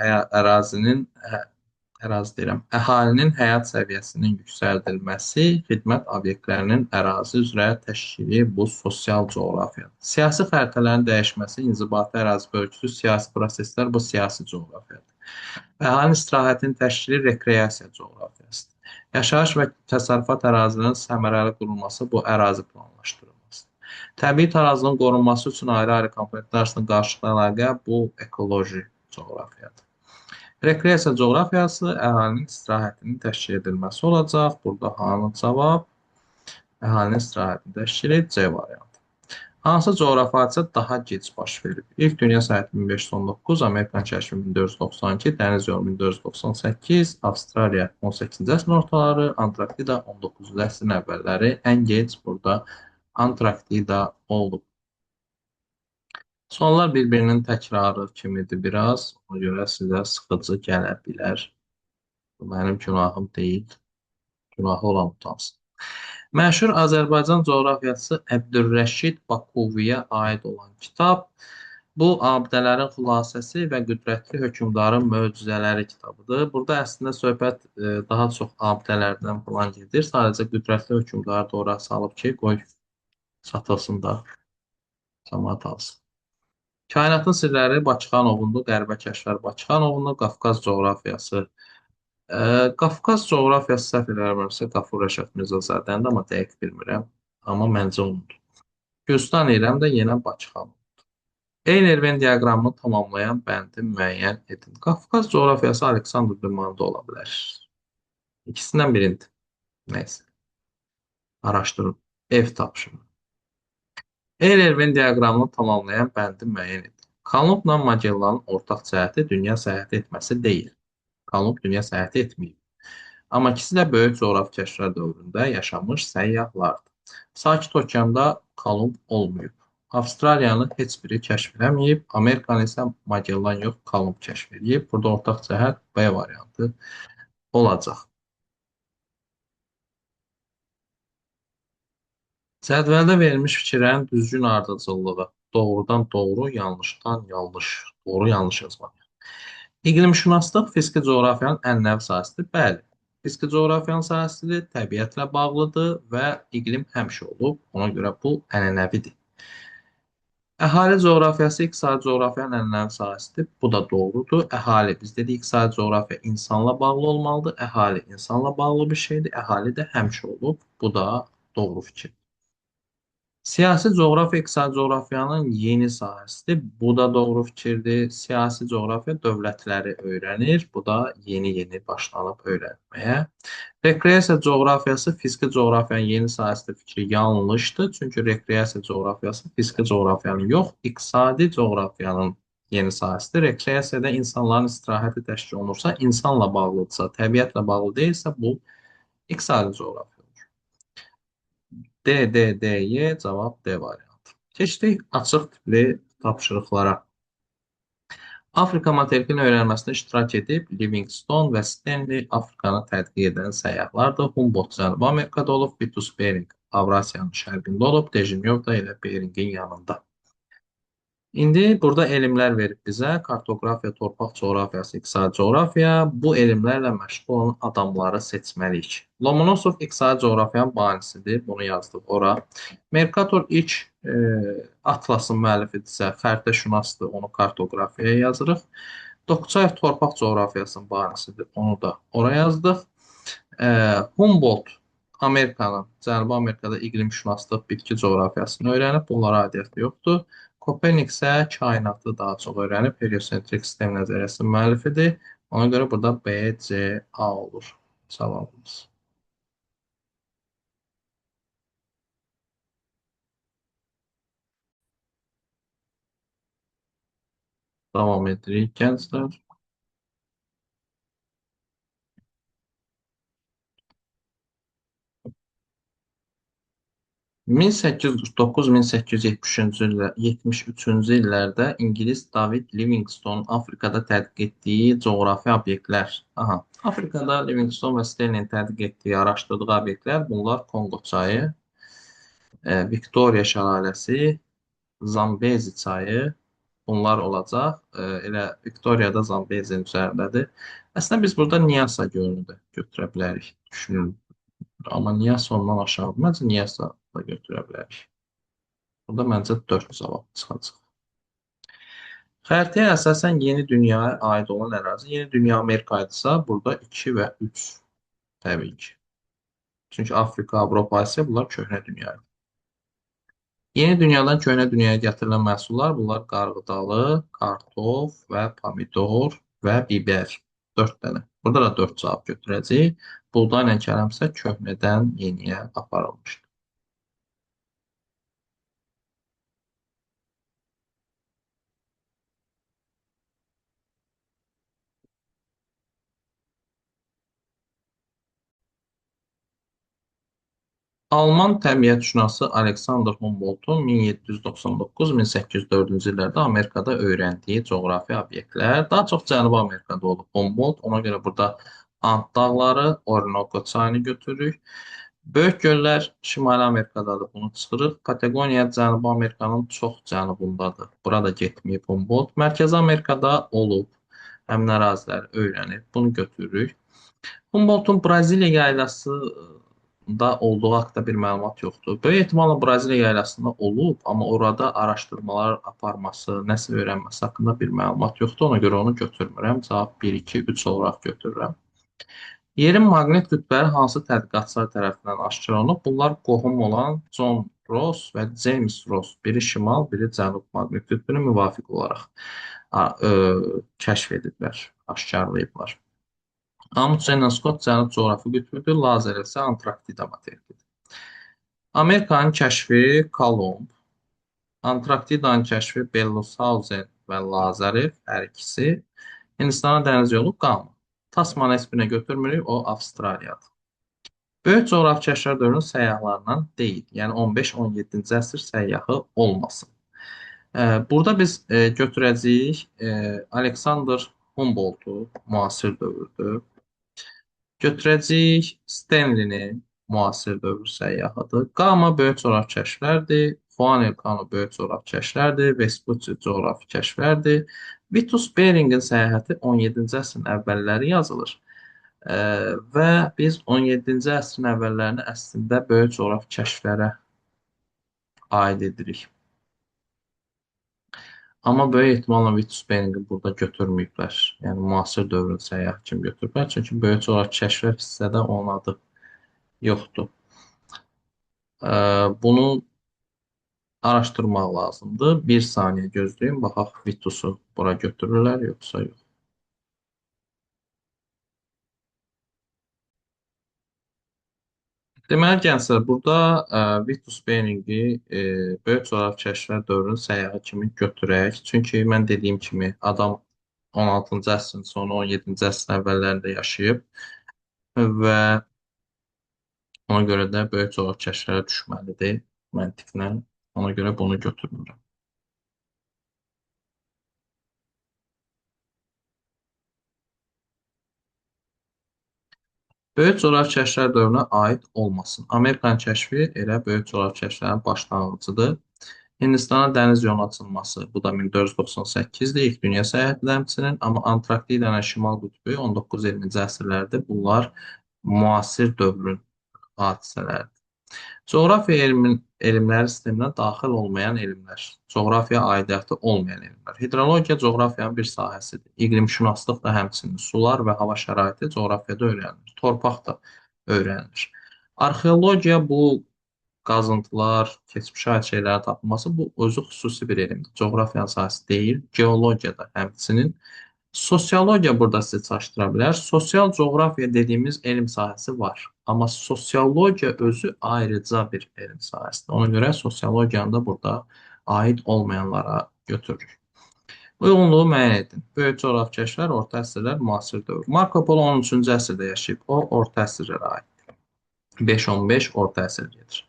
Əhalinin həyat səviyyəsinin yüksəldilməsi, xidmət obyektlərinin ərazi üzrə təşkili bu sosial coğrafiyadır. Siyasi xəritələrin dəyişməsi, inzibati ərazi bölgüsü, siyasi proseslər bu siyasi coğrafiyadır. Əhalinin istirahətinin təşkili rekreasiya coğrafiyasıdır. Yaşayış və təsərrüfat ərazilərinin səmərəli qurulması bu ərazi planlaşdırılmasıdır. Təbii tarazlığın qorunması üçün ayrı-ayrı komponentlər arasında qarşılıqlı əlaqə bu ekoloji coğrafiyadır. Rekreasiya coğrafiyası əhalinin istirahətinin təşkil edilməsi olacaq. Burada hanı cavab? Əhalinin istirahətini təşkil et, C variantı. Hansı coğrafi hadisə daha gec baş verib? İlk dünya səyahəti 1519, Amerikan kəşfi 1492, dəniz yolu 1498, Avstraliya 18-ci əsrin ortaları, Antarktida 19-cu əsrin əvvəlləri. Ən gec burada Antarktida olub. Suallar bir-birinin təkrarı kimidir biraz. Ona görə sizə sıxıcı gələ bilər. Bu mənim günahım deyil. Günahı olan utansın. Məşhur Azərbaycan coğrafiyası Əbdülrəşid Bakuviyə aid olan kitab Bu abidələrin xülasəsi və qüdrətli hökmdarın möcüzələri kitabıdır. Burada əslində söhbət daha çox abidələrdən falan gedir. Sadəcə qüdrətli hökmdarı da ora salıb ki, qoy satılsın da cəmaət alsın. Kainatın sirləri Bakıxanovundur, Qərbə kəşflər Bakıxanovundur, Qafqaz coğrafiyası. Qafqaz coğrafiyası səhv eləmirəmsə Qafur Rəşad Mirzazadənindir, amma dəqiq bilmirəm. Amma məncə onundur. Gülstan İrəm də yenə Bakıxanov. Eyler-Venn diaqramını tamamlayan bəndi müəyyən edin. Qafqaz coğrafiyası Aleksandr Dumanda ola bilər. İkisindən biridir. Nəysə, araşdırın. Ev tapşırın. Eyler-Venn diaqramını tamamlayan bəndi müəyyən edin. Kolumb Magellanın ortaq cəhəti dünya səyahət etməsi deyil. Kolumb dünya səyahət etməyib. Amma ikisi də böyük coğrafi kəşflər dövründə yaşamış səyyahlardır. Sakit Okeanda Kolumb olmayıb. Avstraliyanı heç biri kəşf eləməyib. Amerikanı isə Magellan yox, Kolumb kəşf edib. Burada ortaq cəhət B variantı olacaq. Cədvəldə verilmiş fikirlərin düzgün ardıcıllığı. Doğrudan doğru, yanlışdan yanlış. Doğru yanlış yazmaq. İqlimşünaslıq fiziki coğrafiyanın ənənəvi sahəsidir. Bəli, fiziki coğrafiyanın sahəsidir, təbiətlə bağlıdır və iqlim həmişə olub. Ona görə bu ənənəvidir. Əhali coğrafiyası iqtisadi coğrafiyanın ənənəvi sahəsidir. Bu da doğrudur. Əhali, biz dedik, iqtisadi coğrafiya insanla bağlı olmalıdır. Əhali insanla bağlı bir şeydir. Əhali də həmişə olub. Bu da doğru fikir. Siyasi coğrafiya iqtisadi coğrafiyanın yeni sahəsidir. Bu da doğru fikirdir. Siyasi coğrafiya dövlətləri öyrənir. Bu da yeni-yeni başlanıb öyrənməyə. Rekreasiya coğrafiyası fiziki coğrafiyanın yeni sahəsidir fikri yanlışdır. Çünki rekreasiya coğrafiyası fiziki coğrafiyanın yox, iqtisadi coğrafiyanın yeni sahəsidir. Rekreasiyada insanların istirahəti təşkil olunursa, insanla bağlıdırsa, təbiətlə bağlı deyilsə, bu iqtisadi coğrafiya. D, D, D, Y cavab D variantı. Keçdik açıq tipli tapşırıqlara. Afrika materikinin öyrənməsində iştirak edib Livingstone və Stanley Afrikanı tədqiq edən səyyahlardır. Humboldt Cənubi Amerikada olub, Vitus Bering Avrasiyanın şərqində olub, Dejinyov da elə Beringin yanında. İndi burada elmlər verib bizə. Kartografiya, torpaq coğrafiyası, iqtisadi coğrafiya. Bu elmlərlə məşğul olan adamları seçməliyik. Lomonosov iqtisadi coğrafiyanın banisidir. Bunu yazdıq ora. Mercator ilk atlasın müəllifidirsə, xəritəşünasdır. Onu kartografiyaya yazırıq. Dokçayev torpaq coğrafiyasının banisidir. Onu da ora yazdıq. Humboldt Amerikanın, Cənubi Amerikada iqlimşünaslıq, bitki coğrafiyasını öyrənib. Bunlara aidiyyəti yoxdur. Kopernik isə kainatı daha çox öyrənib. Heliosentrik sistem nəzəriyyəsinin müəllifidir. Ona görə burada B, C, A olur cavabımız. Davam edirik gənclər. 1849-1873-cü illərdə İngilis David Livingstone Afrikada tədqiq etdiyi coğrafi obyektlər. Aha, Afrikada Livingstone və Stanley tədqiq etdiyi, araşdırdığı obyektlər bunlar Kongo çayı, Viktoriya şəlaləsi, Zambezi çayı bunlar olacaq. Elə Viktoriyada Zambezinin üzərindədir. Əslində biz burada Nyasa gölünü də götürə bilərik, düşünürüm. Amma Nyasa ondan aşağıdır. Məncə Nyasa da götürə bilərik. Burada məncə 4 cavab çıxacaq. Xəritəyə əsasən yeni dünyaya aid olan ərazi. Yeni dünya Amerikaydısa, burada 2 və 3 təbii ki. Çünki Afrika, Avropa, Asiya bunlar köhnə dünyaydı. Yeni dünyadan köhnə dünyaya gətirilən məhsullar bunlar qarğıdalı, kartof və pomidor və biber. 4 dənə. Burada da 4 cavab götürəcəyik. Buğday ilə kələm isə köhnədən yeniyə aparılmışdır. Alman təbiətşünası Alexander Humboldtun 1799-1804-cü illərdə Amerikada öyrəndiyi coğrafi obyektlər daha çox Cənubi Amerikada olub. Humboldt, ona görə burada Ant dağları, Orinoco çayını götürürük. Böyük göllər Şimali Amerikadadır, bunu çıxırıq. Patagoniya Cənubi Amerikanın çox cənubundadır. Burada getməyib Humboldt. Mərkəzi Amerikada olub, həmin əraziləri öyrənib, bunu götürürük. Humboldtun Braziliya yaylasında olduğu haqqında bir məlumat yoxdur. Böyük ehtimalla Braziliya yaylasında olub, amma orada araşdırmalar aparması, nəsə öyrənməsi haqqında bir məlumat yoxdur. Ona görə onu götürmürəm. Cavab 1, 2, 3 olaraq götürürəm. Yerin maqnit qütbləri hansı tədqiqatçılar tərəfindən aşkar olunub? Bunlar qohum olan John Ross və James Ross. Biri şimal, biri cənub maqnit qütbünü müvafiq olaraq kəşf ediblər, aşkarlayıblar. Amundsen Scott cənub coğrafi qütbüdür, Lazer isə Antarktida materikidir. Amerikanın kəşfi Kolumb, Antarktidanın kəşfi Bellingshausen və Lazarev hər ikisi. Hindistana dəniz yolu Qama. Tasmanı heç götürmürük, o Avstraliyadır. Böyük coğrafi kəşflər dövrünün səyyahlarından deyil. Yəni 15-17-ci əsr səyyahı olmasın. Burada biz götürəcəyik Alexander Humboldt'u, müasir dövrdür. Götürəcəyik Stanley-ni, müasir dövr səyyahıdır. Qama böyük coğrafi kəşflərdir. Juan Elcano böyük coğrafi kəşflərdir. Vespucci coğrafi kəşflərdir. Vitus Beringin səyahəti 17-ci əsrin əvvəlləri yazılır. Və biz 17-ci əsrin əvvəllərini əslində böyük coğrafi kəşflərə aid edirik. Amma böyük ehtimalla Vitus Beringi burada götürməyiblər. Yəni müasir dövrün səyyahı kimi götürüblər. Çünki böyük coğrafi kəşflər hissədə onun adı yoxdur. Bunu araşdırmaq lazımdır. Bir saniyə gözləyin. Baxaq Vitusu bura götürürlər yoxsa yox. Deməli gənclər, burada Vitus Beringi böyük coğrafi kəşflər dövrünün səyyahı kimi götürək. Çünki mən dediyim kimi adam 16-cı əsrin sonu 17-ci əsrin əvvəllərində yaşayıb və ona görə də böyük coğrafi kəşflərə düşməlidir məntiqlə. Ona görə bunu götürmürəm. Böyük coğrafi kəşflər dövrünə aid olmasın. Amerikanın kəşfi elə böyük coğrafi kəşflərin başlanğıcıdır. Hindistana dəniz yolu açılması, bu da 1498-dir, ilk dünya səyahətidir həmçinin, amma Antarktidanın şimal qütbü 19-20-ci əsrlərdir. Bunlar müasir dövrün hadisələrdir. Coğrafiya elmləri sisteminə daxil olmayan elmlər, coğrafiya aidiyyatı olmayan elmlər. Hidrologiya coğrafiyanın bir sahəsidir. İqlimşünaslıq da həmçinin sular və hava şəraiti coğrafiyada öyrənilir. Torpaq da öyrənilir. Arxeologiya bu qazıntılar, keçmişə aid şeylərin tapılması bu özü xüsusi bir elmdir. Coğrafiyanın sahəsi deyil, geologiya da həmçinin. Sosiologiya burada sizi çaşdıra bilər. Sosial coğrafiya dediyimiz elm sahəsi var. Amma sosiologiya özü ayrıca bir elm sahəsidir. Ona görə sosiologiyanı da burada aid olmayanlara götürürük. Uyğunluğu müəyyən edin. Böyük coğrafi kəşflər, orta əsrlər, müasir dövr. Marco Polo 13-cü əsrdə yaşayıb. O, orta əsrlərə aid. 5-15 orta əsr gedir.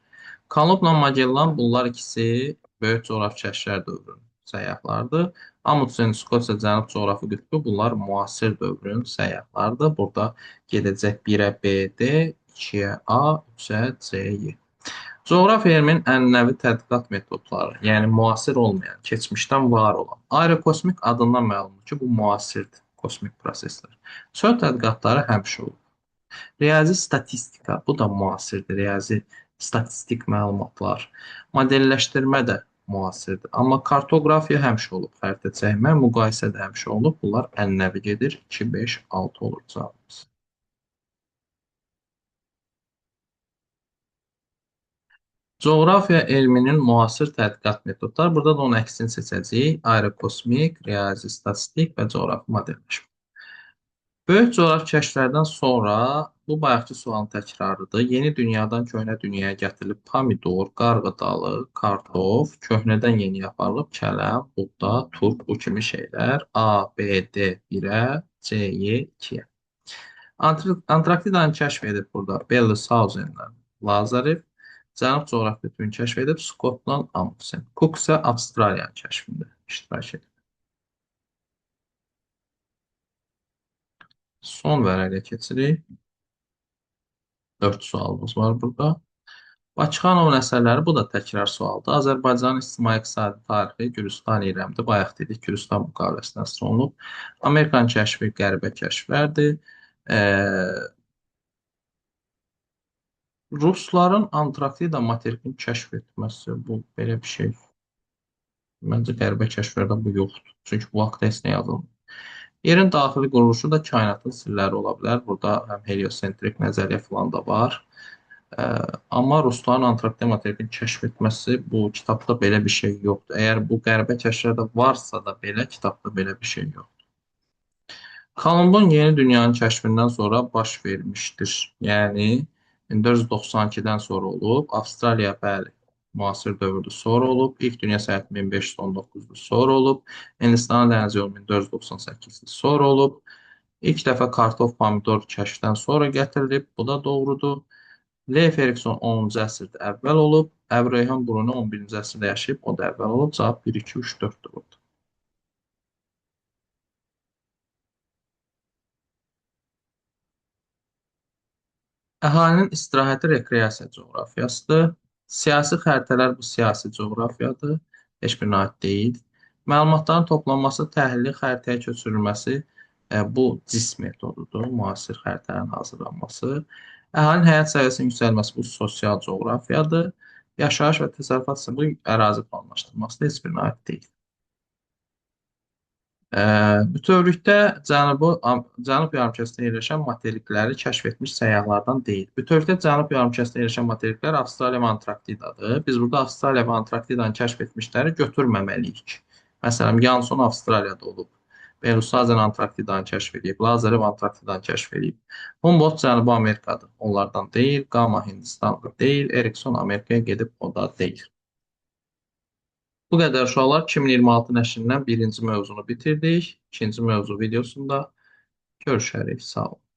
Kolumbla Magellan bunlar ikisi böyük coğrafi kəşflər dövrünün səyyahlarıdır. Amundsen, Skotsa Cənub coğrafi qütbü bunlar müasir dövrün səyyahlarıdır. Burada gedəcək 1-ə BD, 2-yə A, 3-ə C-Y. Coğrafiya elminin ənənəvi tədqiqat metodları, yəni müasir olmayan, keçmişdən var olan, aerokosmik adından məlumdur ki, bu müasirdir, kosmik proseslər. Çöl tədqiqatları həmişə olur. Riyazi statistika, bu da müasirdir. Riyazi statistik məlumatlar. Modelləşdirmə də müasirdir. Amma kartoqrafiya həmişə olub. Xəritə çəkmə, müqayisə də həmişə olub. Bunlar ənənəvi gedir. 2, 5, 6 olur cavabımız. Coğrafiya elminin müasir tədqiqat metodları. Burada da onun əksini seçəcəyik. Aerokosmik, riyazi statistik və coğrafi modelləşmə. Böyük coğrafi kəşflərdən sonra bu bayaqki sualın təkrarıdır. Yeni dünyadan köhnə dünyaya gətirilib pomidor, qarğıdalı, kartof, köhnədən yeniyə aparılıb kələm, buğda, turp, bu kimi şeylər. A, B, D 1-ə, C, Y 2-yə. Antarktidanı kəşf edib burada Bellingshausenlə Lazarev, Cənub coğrafi qütbünü kəşf edib Skotland Amundsen. Cook isə Avstraliyanın kəşfində iştirak edib. Son vərəqə keçirik. 4 sualımız var burada. Bakıxanovun əsərləri, bu da təkrar sualdır. Azərbaycanın ictimai-iqtisadi tarixi, Gürcüstan İrəmdir. Bayaq dedik, Gürcüstan müqaviləsindən sonra olub. Amerikanın kəşfi qəribə kəşflərdir. Ee, Rusların Antarktida materikini kəşf etməsi, bu belə bir şey. Məncə qəribə kəşflərdə bu yoxdur. Çünki bu haqda heç nə yazılmır. Yerin daxili quruluşu da kainatın sirləri ola bilər. Burada həm heliosentrik nəzəriyyə falan da var. Ə, amma Rusların Antarktida materikini kəşf etməsi bu kitabda belə bir şey yoxdur. Əgər bu qəribə kəşflər də varsa da belə kitabda belə bir şey yoxdur. Kolumbun yeni dünyanın kəşfindən sonra baş vermişdir. Yəni 1492-dən sonra olub. Avstraliya bəli, müasir dövrdə sonra olub. İlk dünya səyahəti 1519-da sonra olub. Hindistana dəniz yolu 1498-də sonra olub. İlk dəfə kartof, pomidor kəşfdən sonra gətirilib. Bu da doğrudur. Leif Erikson 10-cu əsrdə əvvəl olub. Əbu Reyhan Bruni 11-ci əsrdə yaşayıb. O da əvvəl olub. Cavab 1, 2, 3, 4-dür burada. Əhalinin istirahəti rekreasiya coğrafiyasıdır. Siyasi xəritələr bu siyasi coğrafiyadır. Heç birinə aid deyil. Məlumatların toplanması, təhlili, xəritəyə köçürülməsi bu CIS metodudur. Müasir xəritələrin hazırlanması. Əhalinin həyat səviyyəsinin yüksəlməsi bu sosial coğrafiyadır. Yaşayış və təsərrüfat isə bu ərazi planlaşdırması da heç birinə aid deyil. Ə, bütövlükdə Cənub yarımkərəsində yerləşən materikləri kəşf etmiş səyyahlardan deyil. Bütövlükdə Cənub yarımkərəsində yerləşən materiklər Avstraliya və Antarktidadır. Biz burada Avstraliya və Antarktidanı kəşf etmişləri götürməməliyik. Məsələn, Yanson Avstraliyada olub. Belusazen Antarktidanı kəşf edib. Lazarev Antarktidanı kəşf edib. Humboldt Cənubi Amerikadır. Onlardan deyil. Qama Hindistanda deyil. Erikson Amerikaya gedib, o da deyil. Bu qədər uşaqlar 2026 nəşrindən birinci mövzunu bitirdik. İkinci mövzu videosunda görüşərik. Sağ olun.